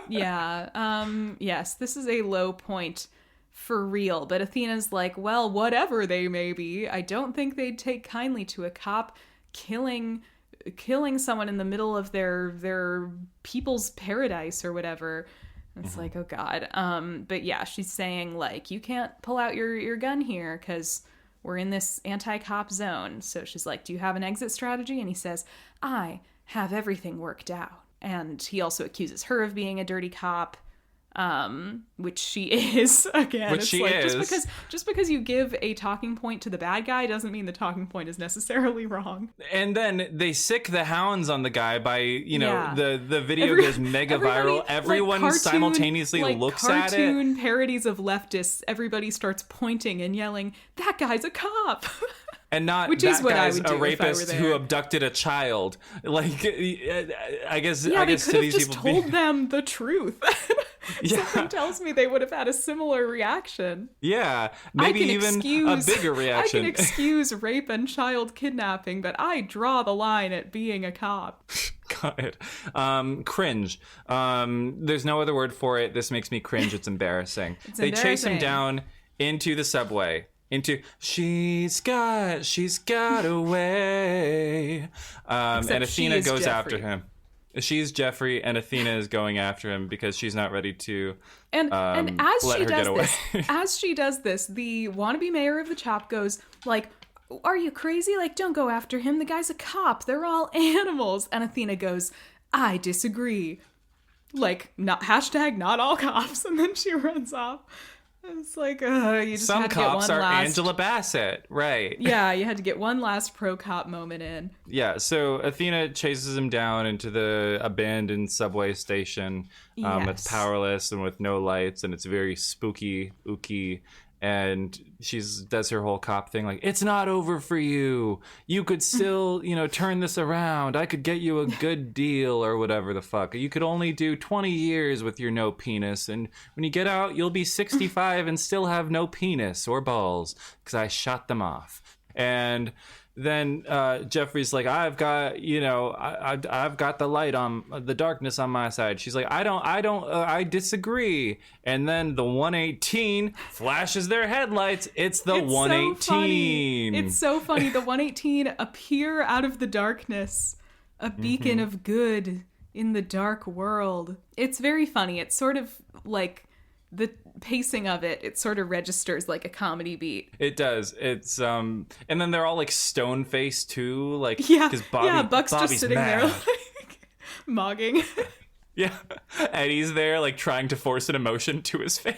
Yes, this is a low point for real, but Athena's like, well, whatever they may be, I don't think they'd take kindly to a cop killing someone in the middle of their people's paradise or whatever. It's like, oh God. But yeah, she's saying like, you can't pull out your gun here because we're in this anti-cop zone. So she's like, do you have an exit strategy? And he says, I have everything worked out. And he also accuses her of being a dirty cop. Which she is, again. Which she is. Just because you give a talking point to the bad guy doesn't mean the talking point is necessarily wrong. And then they sick the hounds on the guy by, the video goes mega viral. Everyone like simultaneously looks at it. Cartoon parodies of leftists, everybody starts pointing and yelling, that guy's a cop. And not which that is what guy's I would do a rapist who abducted a child. Like, I guess to these people, they could have just told them the truth. Something tells me they would have had a similar reaction. Yeah, maybe even a bigger reaction. I can excuse rape and child kidnapping, but I draw the line at being a cop. Got it. Cringe. There's no other word for it. This makes me cringe. It's embarrassing. They chase him down into the subway. She's got away. And Athena goes after him. She's Jeffrey, and Athena is going after him because she's not ready to and as let she her does get away. As she does this, the wannabe mayor of the CHOP goes like, are you crazy? Like, don't go after him. The guy's a cop. They're all animals. And Athena goes, I disagree. Like, not all cops. And then she runs off. It's like, you just Some had to get cops one are last... Angela Bassett, right? Yeah, you had to get one last pro-cop moment in. Yeah, so Athena chases him down into the abandoned subway station. It's powerless and with no lights, and it's very spooky, ooky. And she's does her whole cop thing, like, it's not over for you. You could still, turn this around. I could get you a good deal or whatever the fuck. You could only do 20 years with your no penis. And when you get out, you'll be 65 and still have no penis or balls because I shot them off. And then Jeffrey's like, I've got the light on the darkness on my side. She's like, I disagree. And then the 118 flashes their headlights. It's the 118. It's so funny. The 118 appear out of the darkness, a beacon of good in the dark world. It's very funny. It's sort of like the pacing of it sort of registers like a comedy beat. It does. It's and then they're all like stone faced too, like because Bobby's Buck's just sitting mad. there like mogging. Yeah, Eddie's there like trying to force an emotion to his face.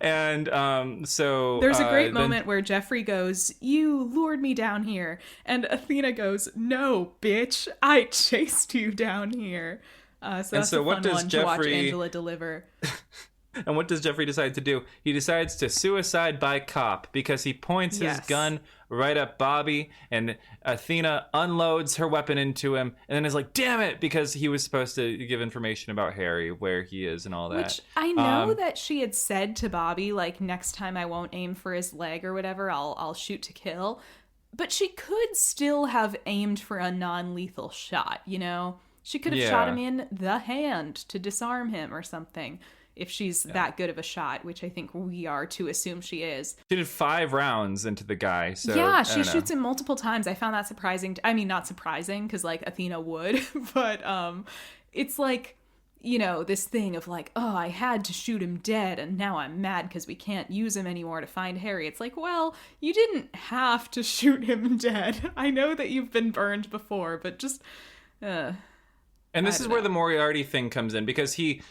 And so there's a great moment where Jeffrey goes, "You lured me down here," and Athena goes, "No, bitch, I chased you down here." So that's a fun one to watch Angela deliver. And what does Jeffrey decide to do? He decides to suicide by cop because he points his gun right at Bobby, and Athena unloads her weapon into him, and then is like, damn it, because he was supposed to give information about Harry, where he is and all that. Which I know that she had said to Bobby, like, next time I won't aim for his leg or whatever, I'll shoot to kill. But she could still have aimed for a non-lethal shot, She could have shot him in the hand to disarm him or something. If she's that good of a shot, which I think we are to assume she is. She did 5 rounds into the guy. So yeah, she shoots him multiple times. I found that surprising. I mean, not surprising because like Athena would, but it's like, this thing of like, oh, I had to shoot him dead and now I'm mad because we can't use him anymore to find Harry. It's like, well, you didn't have to shoot him dead. I know that you've been burned before, but just... And this is where the Moriarty thing comes in, because he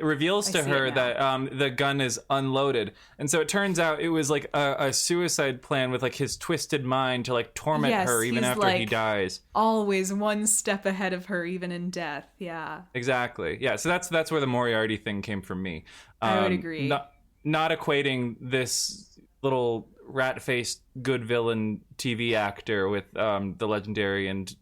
reveals to her that the gun is unloaded, and so it turns out it was like a suicide plan with like his twisted mind to like torment her even after he dies. Always one step ahead of her, even in death. Yeah. Exactly. Yeah. So that's where the Moriarty thing came from me. I would agree. Not equating this little rat-faced good villain TV actor with the legendary and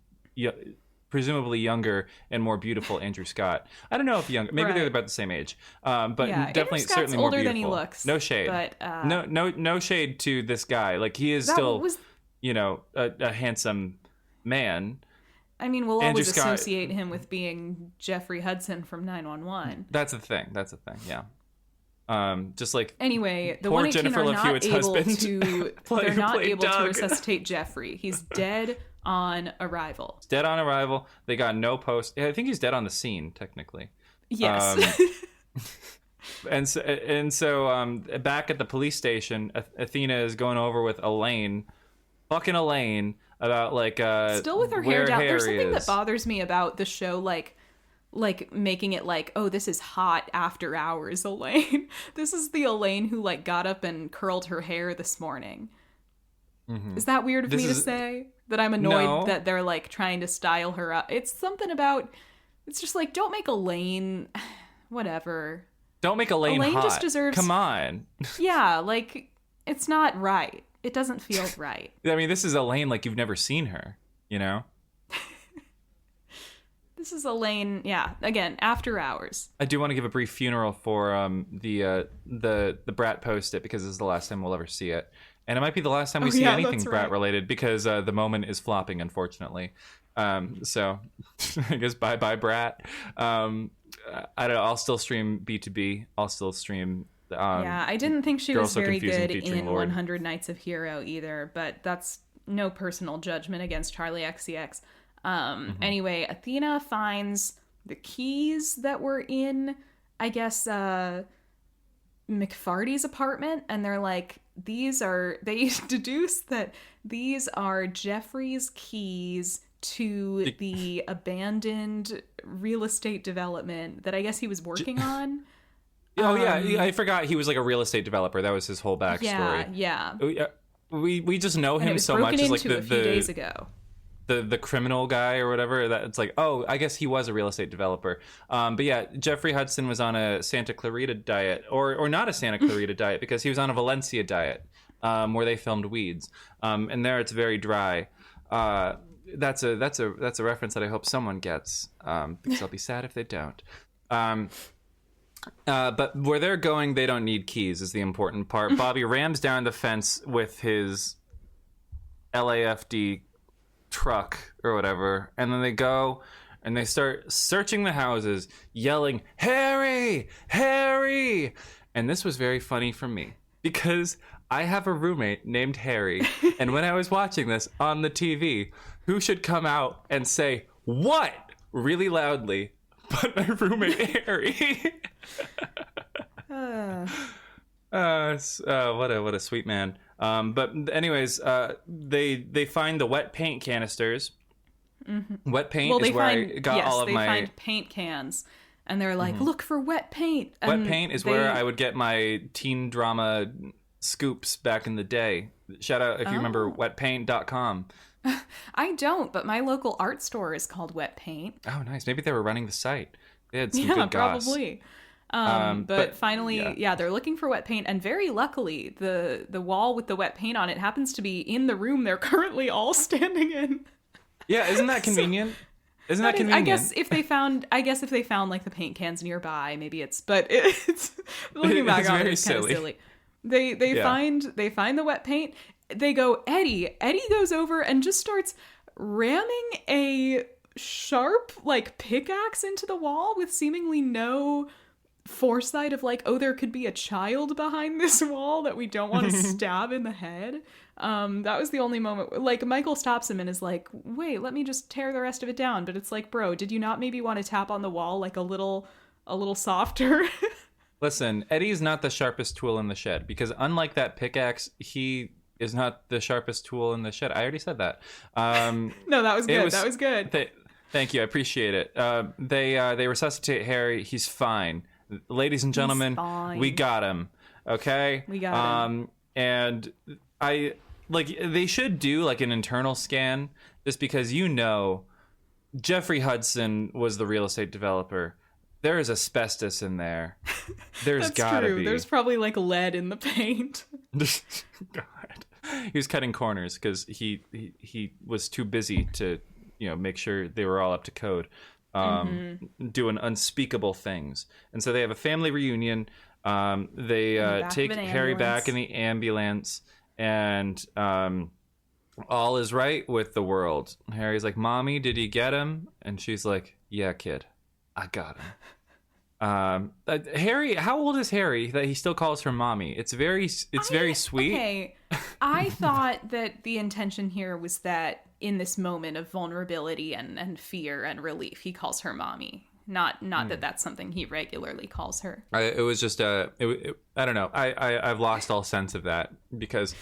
presumably younger and more beautiful Andrew Scott. I don't know if younger. Maybe they're about the same age. But definitely, certainly more older beautiful. Than he looks. No shade. But, no shade to this guy. Like, he is still, a handsome man. I mean, we'll always associate him with being Jeffrey Hudson from 911. That's the thing. Yeah. Just like anyway, the poor 118 Jennifer Love Hewitt's husband. They're not able to resuscitate Jeffrey. He's dead on arrival. He's dead on arrival. They got no post. I think he's dead on the scene, technically. Yes. And so back at the police station, Athena is going over with Elaine, fucking Elaine, about like still with her hair down. There's something that bothers me about the show, like making it like, oh, this is hot after hours Elaine. This is the Elaine who like got up and curled her hair this morning. Mm-hmm. Is that weird of me to say? That I'm annoyed that they're like trying to style her up. It's something about, it's just like, don't make Elaine, whatever. Don't make Elaine hot. Just deserves. Come on. Yeah, like, it's not right. It doesn't feel right. I mean, this is Elaine like you've never seen her, This is Elaine, yeah, again, after hours. I do want to give a brief funeral for the Brat Post-it, because this is the last time we'll ever see it. And it might be the last time we see anything Brat-related, because the moment is flopping, unfortunately. So I guess bye-bye, Brat. I don't know, I'll still stream B2B. I'll still stream... I didn't think she was very good in 100 Nights of Hero either, but that's no personal judgment against Charlie XCX. Anyway, Athena finds the keys that were in, I guess, McFarty's apartment, and they're like, they deduce that these are Jeffrey's keys to the abandoned real estate development that I guess he was working on. Oh yeah, I forgot he was like a real estate developer. That was his whole backstory. Yeah. We just know And him it was so much broken as like into a few days ago. the criminal guy or whatever. That it's like, oh, I guess he was a real estate developer. But yeah, Jeffrey Hudson was on a Santa Clarita diet, or not a Santa Clarita diet, because he was on a Valencia diet, where they filmed Weeds, and there it's very dry. That's a reference that I hope someone gets, because I'll be sad if they don't. But where they're going, they don't need keys is the important part. Bobby rams down the fence with his LAFD truck or whatever, and then they go and they start searching the houses, yelling, "Harry! Harry!" And this was very funny for me because I have a roommate named Harry, and when I was watching this on the TV, who should come out and say, "What?" really loudly, but my roommate Harry. What a sweet man. But anyways, they find the wet paint canisters. Mm-hmm. Wet paint is where I got all of my... Yes, they find paint cans, and they're like, look for wet paint. And wet paint is where I would get my teen drama scoops back in the day. Shout out if you remember wetpaint.com. I don't, but my local art store is called Wet Paint. Oh, nice. Maybe they were running the site. They had some good goss. Probably. But finally, they're looking for wet paint, and very luckily, the wall with the wet paint on it happens to be in the room they're currently all standing in. Yeah, isn't that convenient? Isn't that convenient? I guess if they found like the paint cans nearby, maybe but it's looking back on it, it's kind of silly. They find the wet paint. They go, Eddie. Eddie goes over and just starts ramming a sharp like pickaxe into the wall with seemingly no foresight of like, oh, there could be a child behind this wall that we don't want to stab in the head. That was the only moment, like, Michael stops him and is like, wait, let me just tear the rest of it down. But it's like, bro, did you not maybe want to tap on the wall like a little softer? Listen, Eddie's not the sharpest tool in the shed, because unlike that pickaxe, he is not the sharpest tool in the shed. I already said that. No, that was good. That was good. Thank you. I appreciate it. They resuscitate Harry. He's fine. Ladies and gentlemen, we got him. Okay? We got him. And they should do like an internal scan, just because Jeffrey Hudson was the real estate developer. There is asbestos in there. There's gotta be. There's probably like lead in the paint. God. He was cutting corners because he was too busy to make sure they were all up to code. Doing unspeakable things. And so they have a family reunion. They take Harry back in the ambulance, and all is right with the world. Harry's like, "Mommy, did you get him?" And she's like, "Yeah, kid, I got him." Harry, how old is Harry that he still calls her mommy? It's very sweet. Okay, I thought that the intention here was that in this moment of vulnerability and fear and relief, he calls her mommy. Not that that's something he regularly calls her. It was just I don't know. I've lost all sense of that because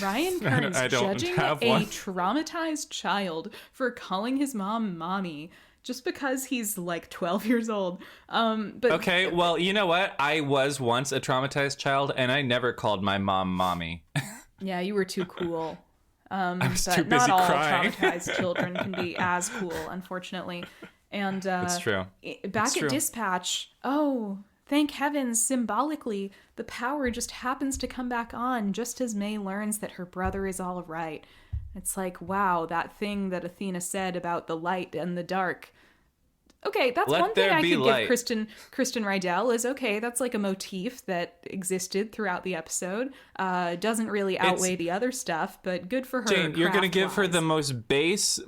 Ryan Kearns judging a traumatized child for calling his mom mommy just because he's like 12 years old. But okay, well, you know what? I was once a traumatized child, and I never called my mom mommy. Yeah, you were too cool. I was too busy not all crying. Traumatized children can be as cool, unfortunately. And it's true. Back at dispatch, thank heavens, symbolically, the power just happens to come back on just as May learns that her brother is all right. It's like, wow, that thing that Athena said about the light and the dark. Okay, that's one thing I could give Kristen Rydell is, okay, that's like a motif that existed throughout the episode. Doesn't really outweigh the other stuff, but good for her. Jane, you're going to give her the most base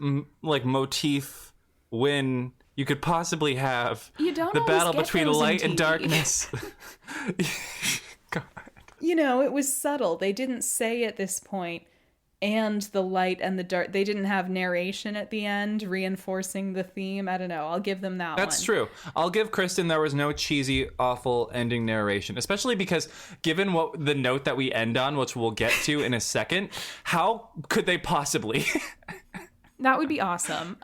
motif win you could possibly have. You don't the battle get between light and darkness. God. It was subtle. They didn't say at this point, and the light and the dark. They didn't have narration at the end reinforcing the theme. I don't know. I'll give them that That's true. I'll give Kristen there was no cheesy, awful ending narration, especially because given what the note that we end on, which we'll get to in a second, how could they possibly? That would be awesome.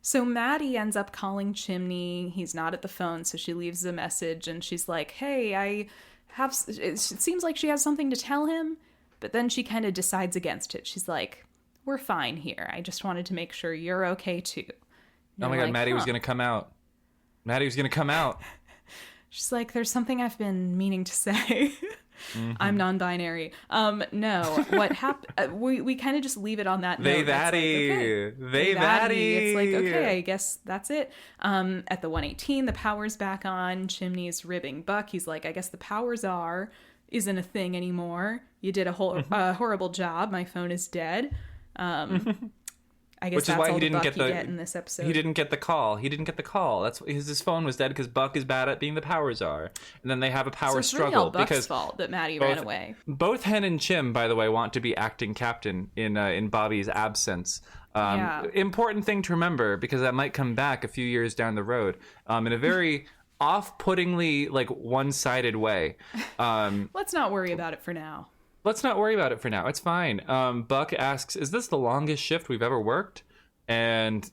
So Maddie ends up calling Chimney. He's not at the phone, so she leaves a message, and she's like, hey, it seems like she has something to tell him, but then she kind of decides against it. She's like, we're fine here. I just wanted to make sure you're okay too. Oh my God, Maddie was going to come out. Maddie was going to come out. She's like, there's something I've been meaning to say. I'm non-binary. No, what happened? We kind of just leave it on that note. They It's like, okay, I guess that's it. At the 118, the power's back on. Chimney's ribbing Buck. He's like, I guess the powers isn't a thing anymore. You did a horrible job. My phone is dead. I guess that's all the Buck you get in this episode. He didn't get the call. That's his phone was dead because Buck is bad at being the power czar. And then they have a power struggle. It's Buck's fault that Maddie ran away. Both Hen and Chim, by the way, want to be acting captain in Bobby's absence. Important thing to remember, because that might come back a few years down the road in a very off-puttingly, like, one-sided way. Let's not worry about it for now. It's fine. Buck asks, is this the longest shift we've ever worked? And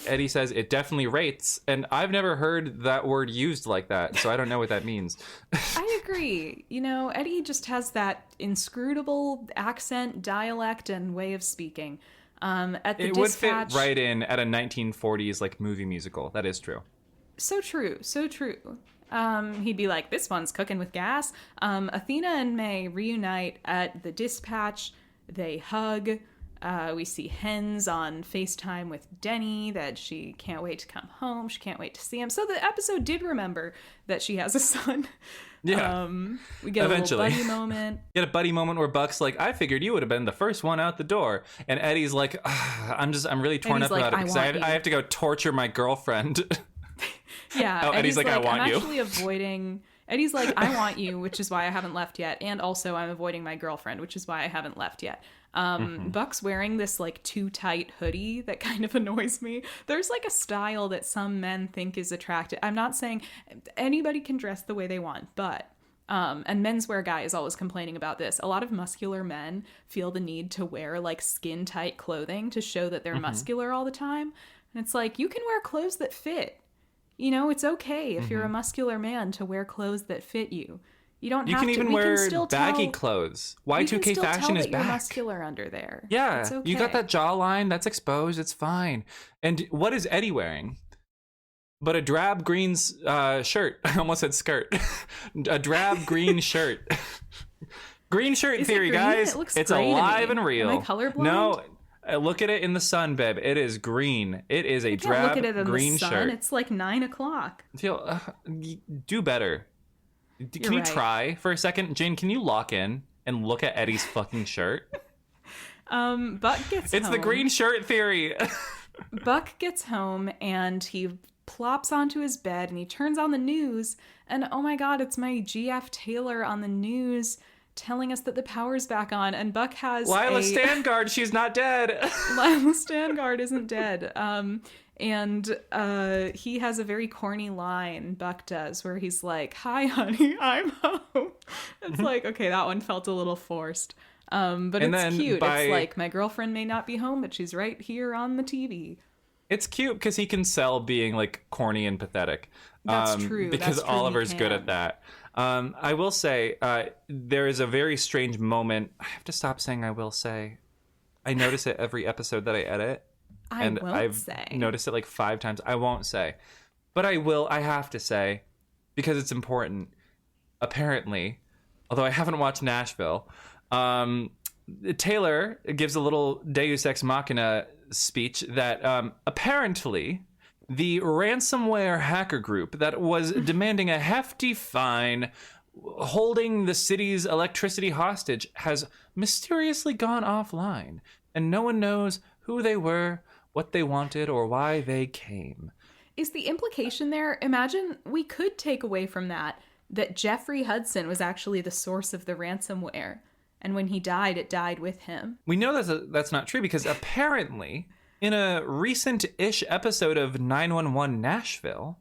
Eddie says, it definitely rates. And I've never heard that word used like that, so I don't know what that means. I agree. Eddie just has that inscrutable accent, dialect, and way of speaking. It would fit right in at a 1940s, like, movie musical. That is true. So true. He'd be like, this one's cooking with gas. Athena and May reunite at the dispatch. They hug. We see Hens on FaceTime with Denny, that she can't wait to come home. She can't wait to see him. So the episode did remember that she has a son. Yeah. We get Eventually. a little buddy moment. Get a buddy moment where Buck's like, I figured you would have been the first one out the door. And Eddie's like, I'm really torn up about it because I have to go torture my girlfriend. Yeah. Eddie's like, I want you. I'm actually avoiding... Eddie's like, I want you, which is why I haven't left yet. And also I'm avoiding my girlfriend, which is why I haven't left yet. Buck's wearing this like too tight hoodie that kind of annoys me. There's like a style that some men think is attractive. I'm not saying anybody can dress the way they want, but and menswear guy is always complaining about this. A lot of muscular men feel the need to wear like skin tight clothing to show that they're muscular all the time. And it's like, you can wear clothes that fit. It's okay if you're a muscular man to wear clothes that fit you. You don't have to. You can even wear baggy clothes. Y2K fashion is back. You're muscular under there. Yeah, it's okay. You got that jawline that's exposed. It's fine. And what is Eddie wearing? But a drab green shirt. I almost said skirt. A drab green shirt. Green shirt is theory, it green? It's alive and real. Am I colorblind? No. Look at it in the sun, babe. It is green. It is a drab look at it in green the sun. shirt. It's like 9:00. Do better. Can you try for a second? Jane, can you lock in and look at Eddie's fucking shirt? Buck gets home. It's the green shirt theory. Buck gets home and he plops onto his bed and he turns on the news. And oh my God, it's my GF Taylor on the news telling us that the power's back on, and Buck has Lila Stangard, she's not dead. Lila Stangard isn't dead. And he has a very corny line, Buck does, where he's like, "Hi, honey, I'm home." It's like, okay, that one felt a little forced. But it's cute. It's like, my girlfriend may not be home, but she's right here on the TV. It's cute because he can sell being like corny and pathetic. That's true. Because Oliver's good at that. I will say, there is a very strange moment. I have to stop saying I will say. I notice it every episode that I edit. I've noticed it like 5 times. I won't say. But I will. I have to say. Because it's important. Apparently. Although I haven't watched Nashville. Taylor gives a little Deus Ex Machina speech that apparently... the ransomware hacker group that was demanding a hefty fine, holding the city's electricity hostage, has mysteriously gone offline, and no one knows who they were, what they wanted, or why they came. Is the implication there, imagine we could take away from that Jeffrey Hudson was actually the source of the ransomware, and when he died, it died with him. We know that's not true, because apparently... in a recent-ish episode of 911 Nashville,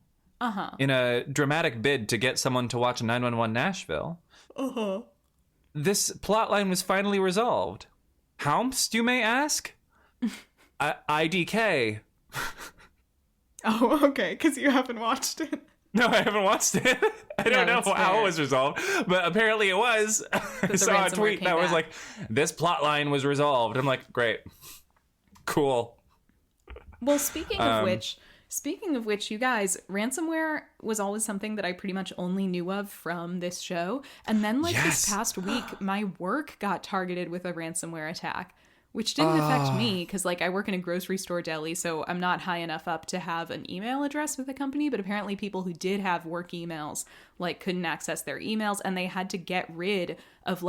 in a dramatic bid to get someone to watch 911 Nashville, this plotline was finally resolved. Houmst, you may ask? IDK. Oh, okay, because you haven't watched it. No, I haven't watched it. I don't know how it was resolved, but apparently it was. I saw a tweet that was like, this plot line was resolved. I'm like, great. Cool. Well, speaking of which, you guys, ransomware was always something that I pretty much only knew of from this show. And then this past week, my work got targeted with a ransomware attack. Which didn't affect me because, I work in a grocery store deli, so I'm not high enough up to have an email address with the company. But apparently people who did have work emails, couldn't access their emails, and they had to get rid of,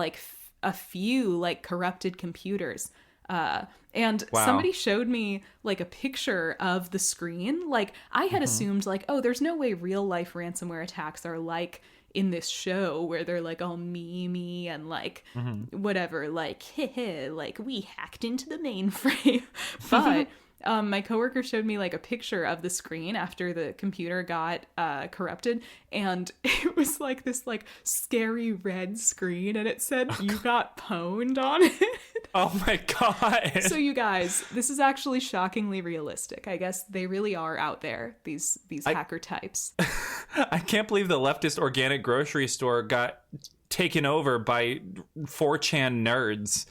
a few, corrupted computers. And somebody showed me, a picture of the screen. I had assumed, oh, there's no way real-life ransomware attacks are in this show where they're all memey and whatever, we hacked into the mainframe. But my coworker showed me a picture of the screen after the computer got corrupted, and it was this scary red screen, and it said you got pwned on it. Oh my god. So you guys, this is actually shockingly realistic. I guess they really are out there, these hacker types. I can't believe the leftist organic grocery store got taken over by 4chan nerds.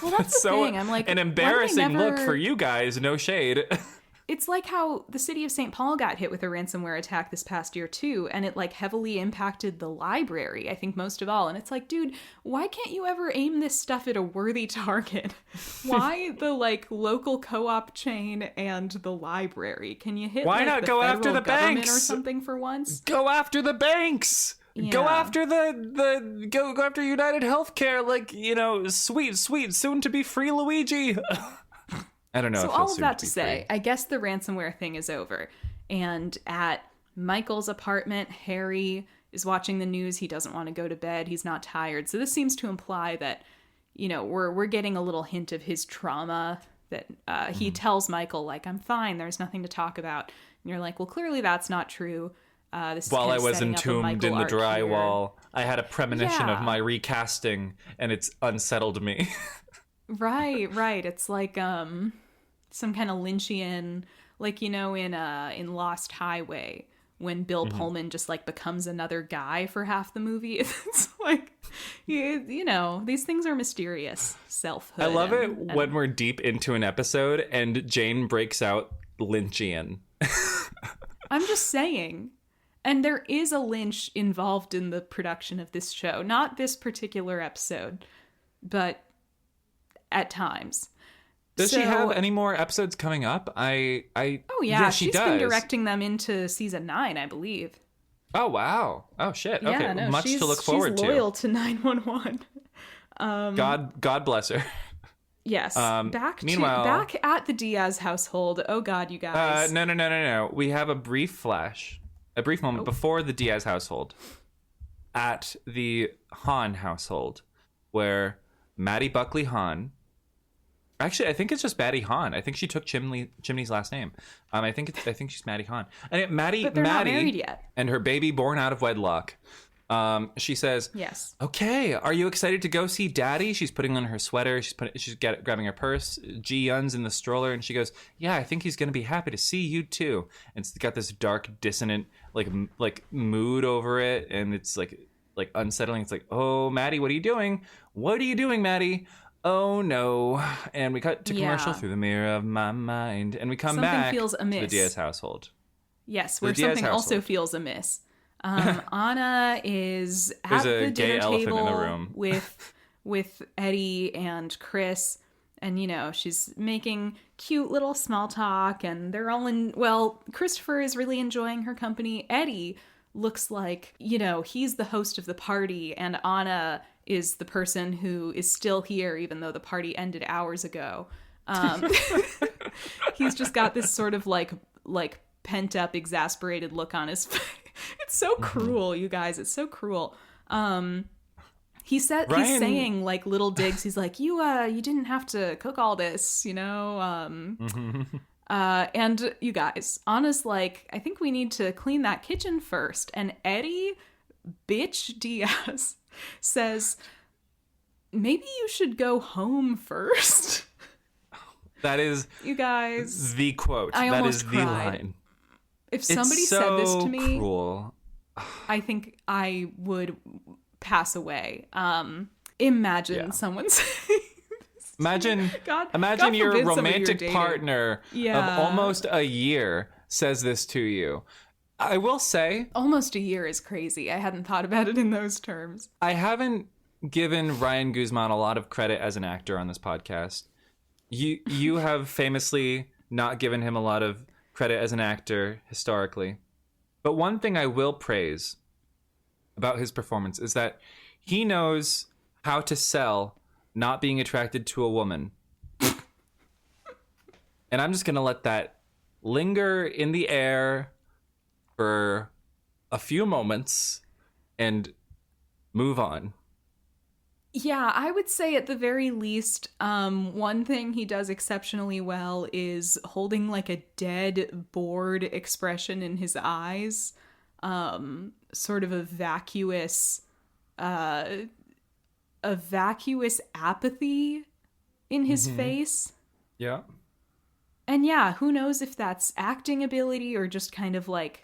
Well, that's the thing. I'm an embarrassing look for you guys, no shade. It's like how the city of St. Paul got hit with a ransomware attack this past year too, and it heavily impacted the library, I think most of all. And it's dude, why can't you ever aim this stuff at a worthy target? Why the local co-op chain and the library? Can you hit why not the go after the government banks or something for once? Go after the banks. Yeah. Go after go after United Healthcare, sweet soon to be free Luigi. I don't know. So all of that to say, I guess the ransomware thing is over. And at Michael's apartment, Harry is watching the news. He doesn't want to go to bed. He's not tired. So this seems to imply that, we're getting a little hint of his trauma that he tells Michael, I'm fine. There's nothing to talk about. And you're like, well, clearly that's not true. This While I was entombed in the drywall, I had a premonition of my recasting, and it's unsettled me. Right. It's some kind of Lynchian, in Lost Highway, when Bill Pullman just becomes another guy for half the movie. It's these things are mysterious. Selfhood. I love it when we're deep into an episode and Jane breaks out Lynchian. I'm just saying. And there is a Lynch involved in the production of this show. Not this particular episode, but at times. Does she have any more episodes coming up? Oh yeah, she she's does. been directing them into season 9, I believe. Oh wow! Oh shit! Yeah, okay, no, much to look forward to. She's loyal to 911. God bless her. Yes. Back at the Diaz household. Oh God, you guys. No. We have a brief moment before the Diaz household, at the Hahn household, where Maddie Buckley Hahn. Actually, I think it's just Maddie Hahn. I think she took Chimney's last name. I think she's Maddie Hahn. And Maddie not married yet. And her baby born out of wedlock. She says, "Yes. Okay, are you excited to go see Daddy?" She's putting on her sweater. She's grabbing her purse. Ji Yun's in the stroller, and she goes, "Yeah, I think he's gonna be happy to see you too." And it's got this dark, dissonant, mood over it, and it's like unsettling. It's like, "Oh, Maddie, what are you doing? What are you doing, Maddie?" Oh no. And we cut to commercial through the mirror of my mind. And we come back feels amiss. to the Diaz household. Yes, where something also feels amiss. Anna is at the dinner table in the room. with Eddie and Chris. And, she's making cute little small talk. And they're all Christopher is really enjoying her company. Eddie looks like, he's the host of the party. And Anna is the person who is still here, even though the party ended hours ago. He's just got this sort of pent up, exasperated look on his face. It's so cruel, you guys. It's so cruel. He's saying little digs. He's like, you didn't have to cook all this, and you guys, Anna's like, I think we need to clean that kitchen first. And Eddie, bitch Diaz, says, maybe you should go home first. That is, you guys, the quote. I that almost is cried. the line. If somebody it's so said this to me, cruel. I think I would pass away. Imagine someone saying Imagine God your forbid somebody you're romantic dating. partner of almost a year says this to you. I will say, almost a year is crazy. I hadn't thought about it in those terms. I haven't given Ryan Guzman a lot of credit as an actor on this podcast. You have famously not given him a lot of credit as an actor historically. But one thing I will praise about his performance is that he knows how to sell not being attracted to a woman. And I'm just going to let that linger in the air for a few moments and move on. Yeah, I would say at the very least, one thing he does exceptionally well is holding like a dead, bored expression in his eyes. Sort of a vacuous apathy in his face. Yeah. And yeah, who knows if that's acting ability or just kind of like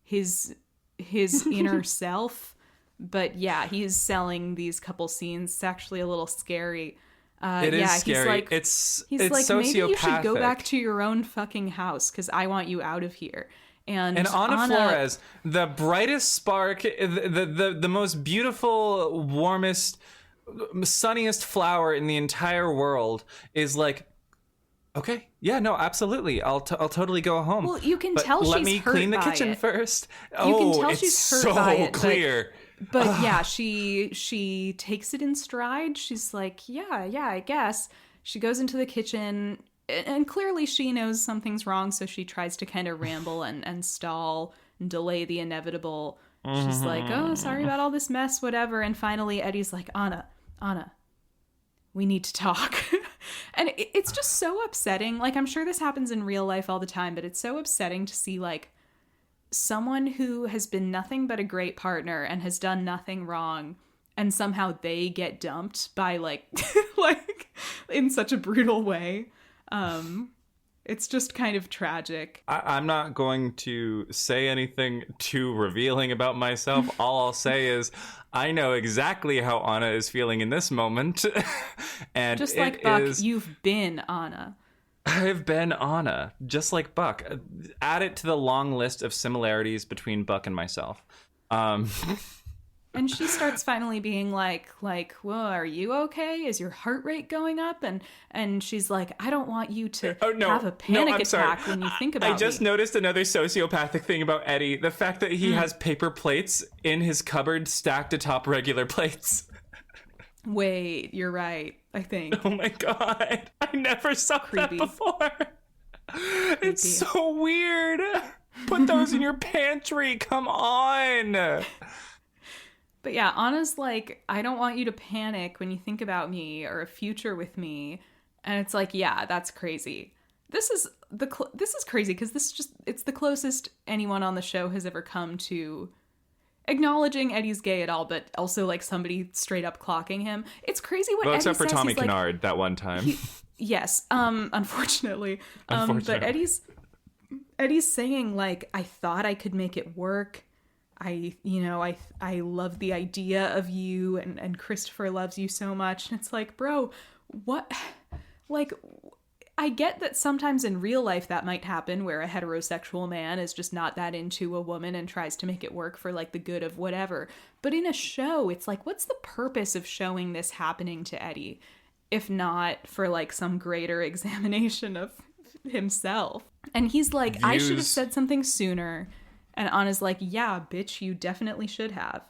his inner self. But yeah, he's selling these couple scenes. It's actually a little scary. It is scary. He's like, maybe you should sociopathic. go back to your own fucking house because I want you out of here. And Ana Flores, the brightest spark, the most beautiful, warmest, sunniest flower in the entire world, is like, okay, yeah, no, absolutely, I'll totally go home. Well, you can but tell let she's me hurt clean the by kitchen it. first. You can tell it's she's hurt so by it, clear. But yeah, she takes it in stride. She's like, yeah, I guess. She goes into the kitchen, and clearly she knows something's wrong, so she tries to kind of ramble and stall and delay the inevitable. She's like, oh, sorry about all this mess, whatever. And finally, Eddie's like, Anna, we need to talk. And it's just so upsetting. Like, I'm sure this happens in real life all the time, but it's so upsetting to see, like, someone who has been nothing but a great partner and has done nothing wrong, and somehow they get dumped by like in such a brutal way. It's just kind of tragic. I'm not going to say anything too revealing about myself. All I'll say is I know exactly how Anna is feeling in this moment. And just like Buck, you've been Anna. I've been Anna, just like Buck. Add it to the long list of similarities between Buck and myself. And she starts finally being like, well, are you okay? Is your heart rate going up? And she's like, I don't want you to have a panic attack when you think about me. I just noticed another sociopathic thing about Eddie. The fact that he has paper plates in his cupboard stacked atop regular plates. Wait, you're right, I think. Oh my God. I never saw that before. It's so weird. Put those in your pantry. Come on. But yeah, Anna's like, I don't want you to panic when you think about me or a future with me. And it's like, yeah, that's crazy. This is crazy because it's the closest anyone on the show has ever come to acknowledging Eddie's gay at all, but also like somebody straight up clocking him. It's crazy what Eddie says. Except for Tommy Kennard that one time. Yes, unfortunately. But Eddie's saying like, I thought I could make it work. I love the idea of you and Christopher loves you so much. And it's like, bro, what? Like, I get that sometimes in real life that might happen where a heterosexual man is just not that into a woman and tries to make it work for like the good of whatever. But in a show, it's like, what's the purpose of showing this happening to Eddie? If not for like some greater examination of himself. And he's like, I should have said something sooner. And Anna's like, yeah, bitch, you definitely should have.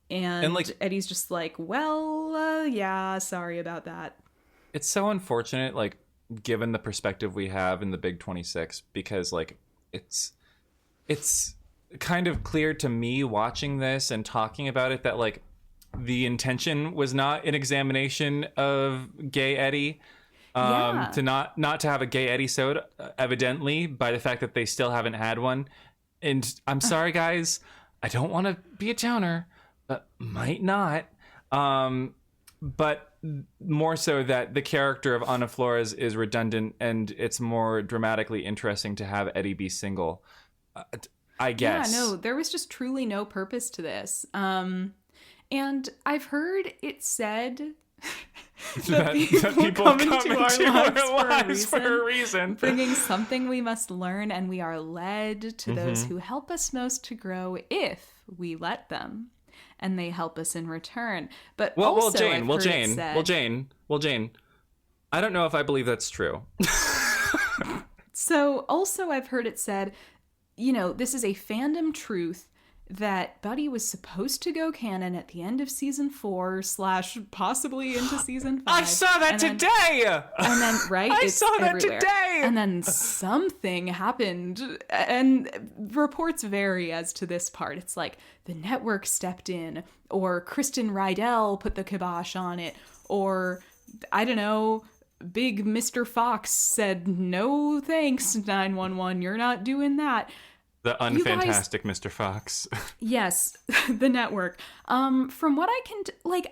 And like, Eddie's just like, well, yeah, sorry about that. It's so unfortunate, like, given the perspective we have in the Big 26, because, like, it's kind of clear to me watching this and talking about it that, like, the intention was not an examination of gay Eddie. To not to have a gay Eddie-sode, evidently, by the fact that they still haven't had one. And I'm sorry, guys. I don't want to be a downer, but might not. But more so that the character of Ana Flores is redundant, and it's more dramatically interesting to have Eddie be single. I guess. Yeah, no, there was just truly no purpose to this. And I've heard it said that people come into our lives for a reason, bringing something we must learn, and we are led to those who help us most to grow if we let them, and they help us in return. But Jane, I don't know if I believe that's true. So also I've heard it said, this is a fandom truth that Buddy was supposed to go canon at the end of season 4 / possibly into season 5. I saw that today! And then, right? I saw that today! And then something happened. And reports vary as to this part. It's like the network stepped in, or Kristen Rydell put the kibosh on it, or, I don't know, big Mr. Fox said, no thanks, 911, you're not doing that. The unfantastic Mr. Fox. Yes, the network. From what I can,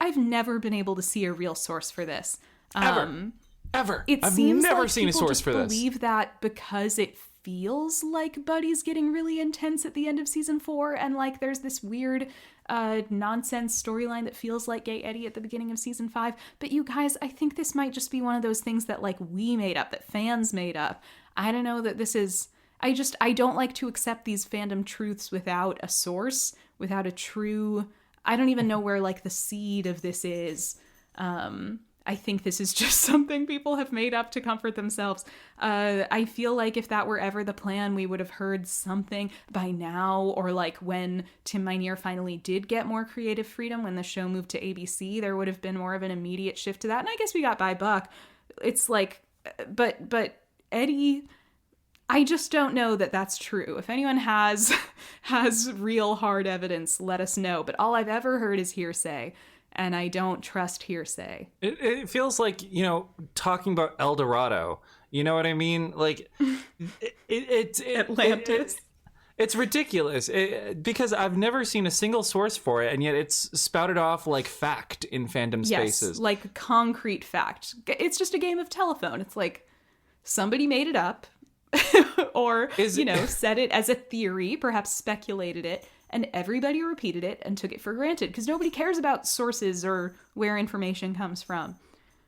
I've never been able to see a real source for this. Ever. I've never seen a source for this. Believe that because it feels like Buddy's getting really intense at the end of season 4, and there's this weird nonsense storyline that feels like Gay Eddie at the beginning of season 5. But you guys, I think this might just be one of those things that we made up, that fans made up. I don't know that this is... I don't like to accept these fandom truths without a source, without a true... I don't even know where, the seed of this is. I think this is just something people have made up to comfort themselves. I feel like if that were ever the plan, we would have heard something by now, or when Tim Minear finally did get more creative freedom, when the show moved to ABC, there would have been more of an immediate shift to that. And I guess we got by Buck. It's but Eddie... I just don't know that that's true. If anyone has real hard evidence, let us know. But all I've ever heard is hearsay, and I don't trust hearsay. It feels like, talking about El Dorado. You know what I mean? Atlantis. It's ridiculous because I've never seen a single source for it, and yet it's spouted off like fact in fandom spaces. Yes, concrete fact. It's just a game of telephone. It's somebody made it up. Or, said it as a theory, perhaps speculated it, and everybody repeated it and took it for granted because nobody cares about sources or where information comes from.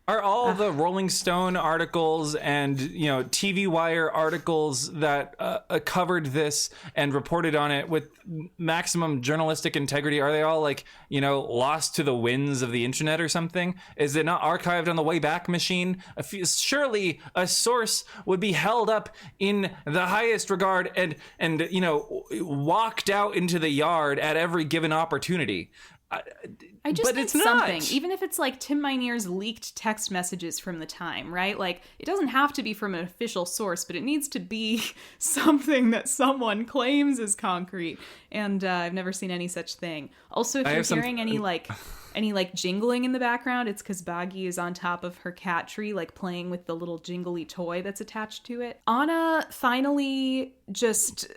Are all the Rolling Stone articles and, TV Wire articles that covered this and reported on it with maximum journalistic integrity, are they all lost to the winds of the internet or something? Is it not archived on the Wayback Machine? Surely a source would be held up in the highest regard and walked out into the yard at every given opportunity. I just think something, even if it's Tim Minear's leaked text messages from the time, right? It doesn't have to be from an official source, but it needs to be something that someone claims is concrete. And I've never seen any such thing. Also, if you're hearing any jingling in the background, it's because Baggy is on top of her cat tree, playing with the little jingly toy that's attached to it. Anna finally just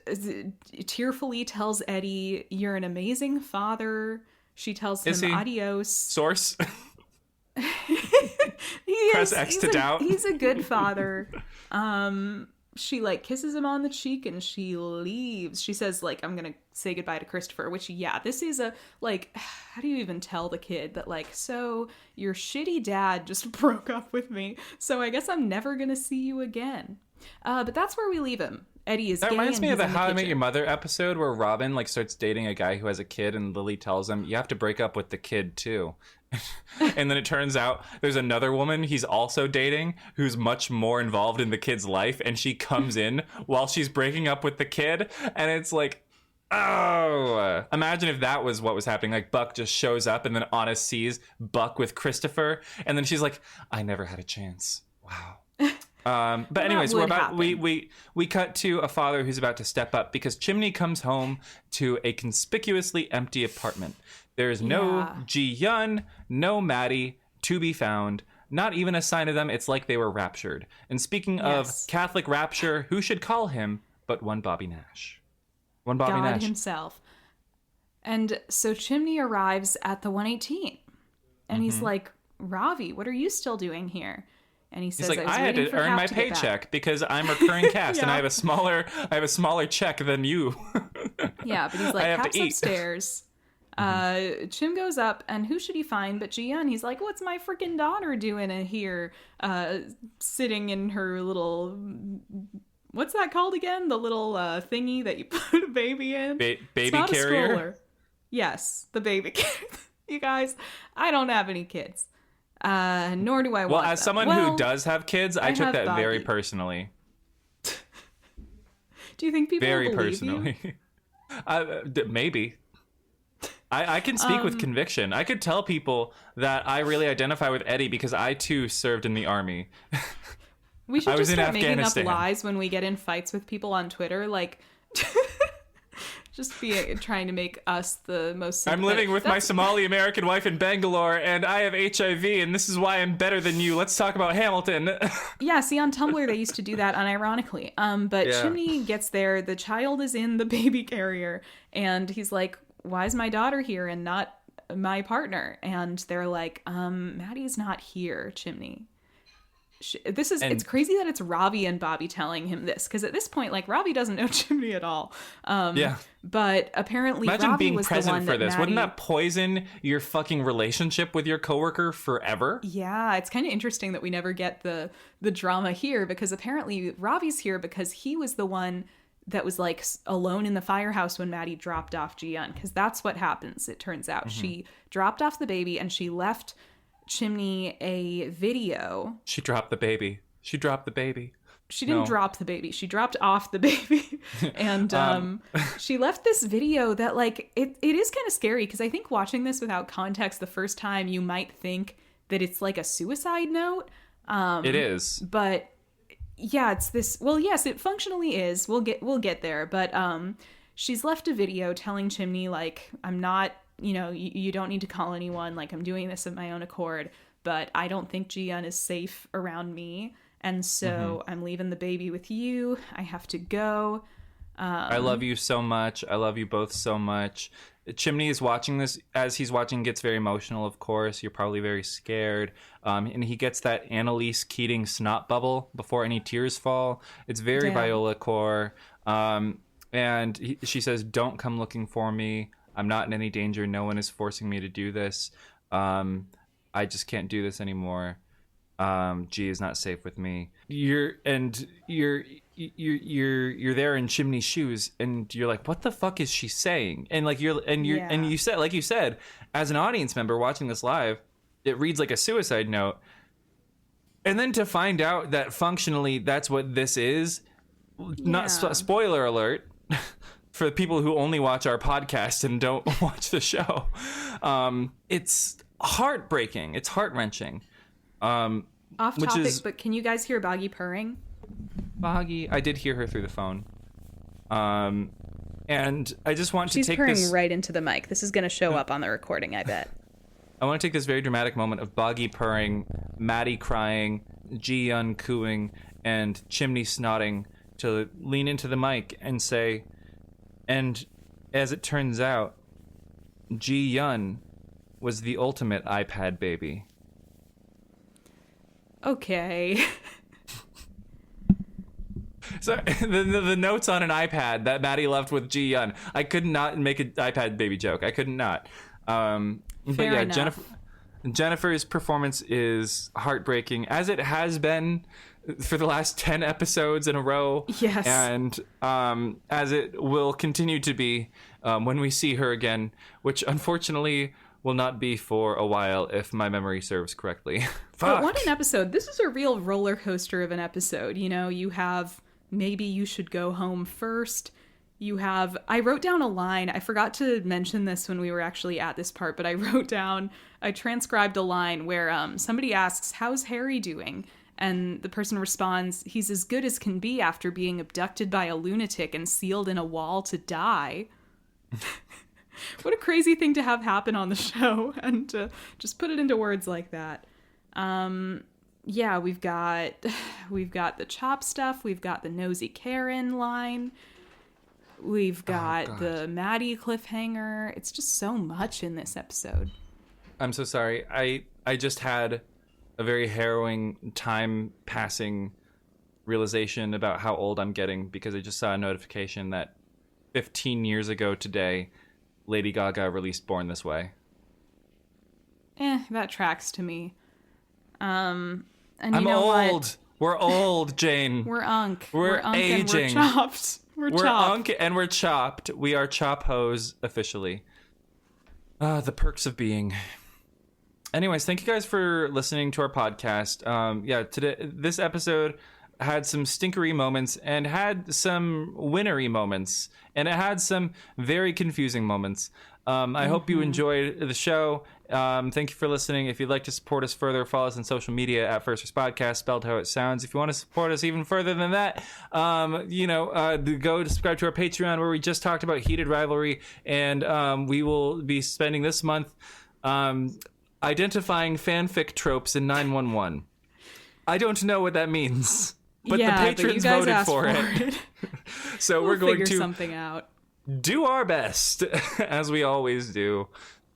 tearfully tells Eddie, "You're an amazing father." She tells him adios. Source? Press X to doubt. He's a good father. She kisses him on the cheek and she leaves. She says I'm going to say goodbye to Christopher, which this is a how do you even tell the kid that so your shitty dad just broke up with me, so I guess I'm never going to see you again. But that's where we leave him. Eddie is. That reminds me of the How I Met Your Mother episode where Robin starts dating a guy who has a kid, and Lily tells him, "You have to break up with the kid too." And then it turns out there's another woman he's also dating who's much more involved in the kid's life, and she comes in while she's breaking up with the kid, and it's oh, imagine if that was what was happening. Buck just shows up, and then Anna sees Buck with Christopher, and then she's like, "I never had a chance." Wow. But anyways, we cut to a father who's about to step up because Chimney comes home to a conspicuously empty apartment. There is no Ji Yun, no Maddie to be found. Not even a sign of them. It's like they were raptured. And speaking of Catholic rapture, who should call him but one Bobby Nash? One Bobby God Nash himself. And so Chimney arrives at the 118, and he's like, "Ravi, what are you still doing here?" And he He's says, like, I was I had waiting to for earn Cap my to get back." paycheck because I'm recurring cast and Yeah. I have a smaller check than you. Yeah, but he's I like, have to Cap's eat. upstairs. Chim goes up, and who should he find but Ji-yeon? He's like, what's my freaking daughter doing in here? Sitting in her little... What's that called again? The little thingy that you put a baby in? Baby It's not carrier? a stroller. Yes, the baby carrier. You guys, I don't have any kids. Nor do I want Well, as them. someone Well, who does have kids, I took have that very Bobby. personally. Do you think people Very will believe personally. Maybe. I can speak with conviction. I could tell people that I really identify with Eddie because I too served in the army. We should I was just in start making up Afghanistan. lies when we get in fights with people on Twitter, like just trying to make us the most I'm sympathetic. living with my Somali American wife in Bangalore, and I have HIV, and this is why I'm better than you. Let's talk about Hamilton. Yeah, see, on Tumblr they used to do that unironically. But Yeah. Chimney gets there, the child is in the baby carrier, and he's like, why is my daughter here and not my partner? And they're like, Maddie's not here, Chimney. It's crazy that it's Ravi and Bobby telling him this, because at this point, like, Ravi doesn't know Chimney at all. Yeah. But apparently Imagine Ravi being was the present one for that this. Maddie... Wouldn't that poison your fucking relationship with your coworker forever? Yeah, it's kind of interesting that we never get the drama here, because apparently Ravi's here because he was the one that was like alone in the firehouse when Maddie dropped off Ji-yeon, because that's what happens, it turns out. She dropped off the baby and she left Chimney a video. She dropped the baby. She dropped the baby. She didn't drop the baby. She dropped off the baby. And she left this video that, like, it is kind of scary, because I think watching this without context the first time, you might think that it's like a suicide note. It is. But yeah, it's this... Well, yes, it functionally is. We'll get there. But she's left a video telling Chimney, like, I'm not... You know, you don't need to call anyone. Like, I'm doing this of my own accord. But I don't think Ji-yeon is safe around me. And so I'm leaving the baby with you. I have to go. I love you so much. I love you both so much. Chimney is watching this. As he's watching, gets very emotional, of course. You're probably very scared. And he gets that Annalise Keating snot bubble before any tears fall. It's very Damn. Viola core. And she says, don't come looking for me. I'm not in any danger. No one is forcing me to do this. I just can't do this anymore. G is not safe with me. You're there in Chimney's shoes, and you're like, what the fuck is she saying? And like you said, as an audience member watching this live, it reads like a suicide note. And then to find out that functionally that's what this is, not spoiler alert. For the people who only watch our podcast and don't watch the show, it's heartbreaking. It's heart-wrenching. Off topic, but can you guys hear Boggy purring? Boggy, I did hear her through the phone. And I just want She's to take purring this... right into the mic. This is going to show up on the recording, I bet. I want to take this very dramatic moment of Boggy purring, Maddie crying, Ji-yeon cooing, and Chimney snotting to lean into the mic and say... And as it turns out, Ji-yeon was the ultimate iPad baby. Okay. So the notes on an iPad that Maddie left with Ji-yeon, I could not make an iPad baby joke. I could not. But yeah, enough. Jennifer's performance is heartbreaking, as it has been for the last 10 episodes in a row. Yes. And as it will continue to be when we see her again, which unfortunately will not be for a while if my memory serves correctly. But what an episode. This is a real roller coaster of an episode. You know, you have Maybe You Should Go Home First. You have... I wrote down a line. I forgot to mention this when we were actually at this part, but I transcribed a line where somebody asks, how's Harry doing? And the person responds, he's as good as can be after being abducted by a lunatic and sealed in a wall to die. What a crazy thing to have happen on the show, and to just put it into words like that. Yeah, we've got the chop stuff. We've got the nosy Karen line. We've got the Maddie cliffhanger. It's just so much in this episode. I'm so sorry. I just had a very harrowing time passing realization about how old I'm getting, because I just saw a notification that 15 years ago today, Lady Gaga released Born This Way. That tracks to me. And I'm old. What? We're old, Jane. We're unk. We're aging. And we're chopped. We're chopped. Unk and we're chopped. We are chop hose officially. The perks of being. Anyways, thank you guys for listening to our podcast. Today this episode had some stinkery moments and had some winnery moments, and it had some very confusing moments. I hope you enjoyed the show. Thank you for listening. If you'd like to support us further, follow us on social media at First Podcast, spelled how it sounds. If you want to support us even further than that, go subscribe to our Patreon, where we just talked about heated rivalry, and we will be spending this month identifying fanfic tropes in 911. I don't know what that means, but the patrons voted for it. So we're going to figure something out. Do our best, as we always do.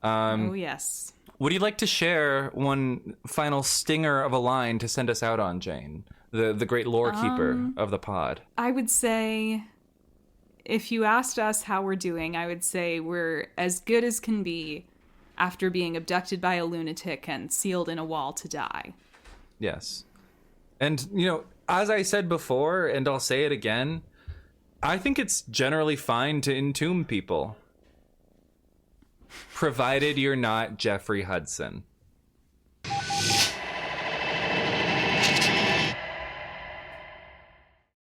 Yes. Would you like to share one final stinger of a line to send us out on, Jane, the great lore keeper of the pod? I would say, if you asked us how we're doing, I would say we're as good as can be after being abducted by a lunatic and sealed in a wall to die. Yes. And, as I said before, and I'll say it again, I think it's generally fine to entomb people, provided you're not Jeffrey Hudson.